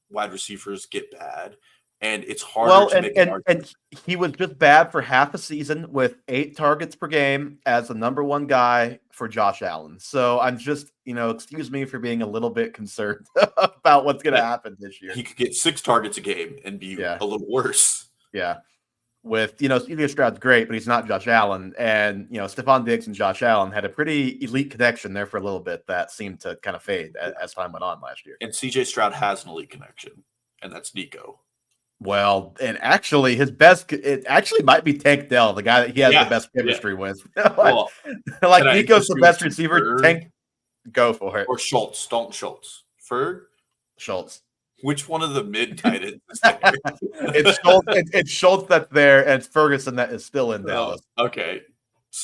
wide receivers get bad. And it's harder to make and he was just bad for half a season with 8 targets per game as the number one guy for Josh Allen. So I'm just, excuse me for being a little bit concerned about what's going to happen this year. He could get 6 targets a game and be a little worse. Yeah. With, CJ Stroud's great, but he's not Josh Allen. And, Stephon Diggs and Josh Allen had a pretty elite connection there for a little bit that seemed to kind of fade as time went on last year. And CJ Stroud has an elite connection, and that's Nico. Well, and actually, it actually might be Tank Dell, the guy that he has the best chemistry with. Nico's the best receiver. Ferg? Tank, go for it. Or Schultz, Dalton Schultz. Ferg? Schultz. Which one of the mid tight ends is there? It's Schultz that's there, and it's Ferguson that is still in Dallas. Okay.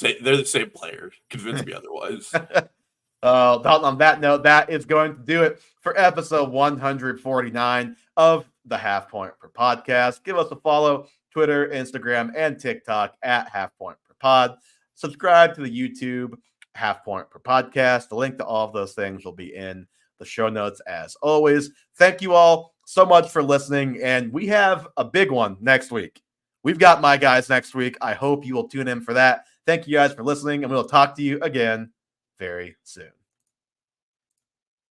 They're the same player. Convince me otherwise. Dalton, on that note, that is going to do it for episode 149 of the Half Point Per Podcast. Give us a follow, Twitter, Instagram, and TikTok at Half Point Per Pod. Subscribe to the YouTube Half Point Per Podcast. The link to all of those things will be in the show notes as always. Thank you all so much for listening, and we have a big one next week. We've got my guys next week. I hope you will tune in for that. Thank you guys for listening, and we'll talk to you again very soon.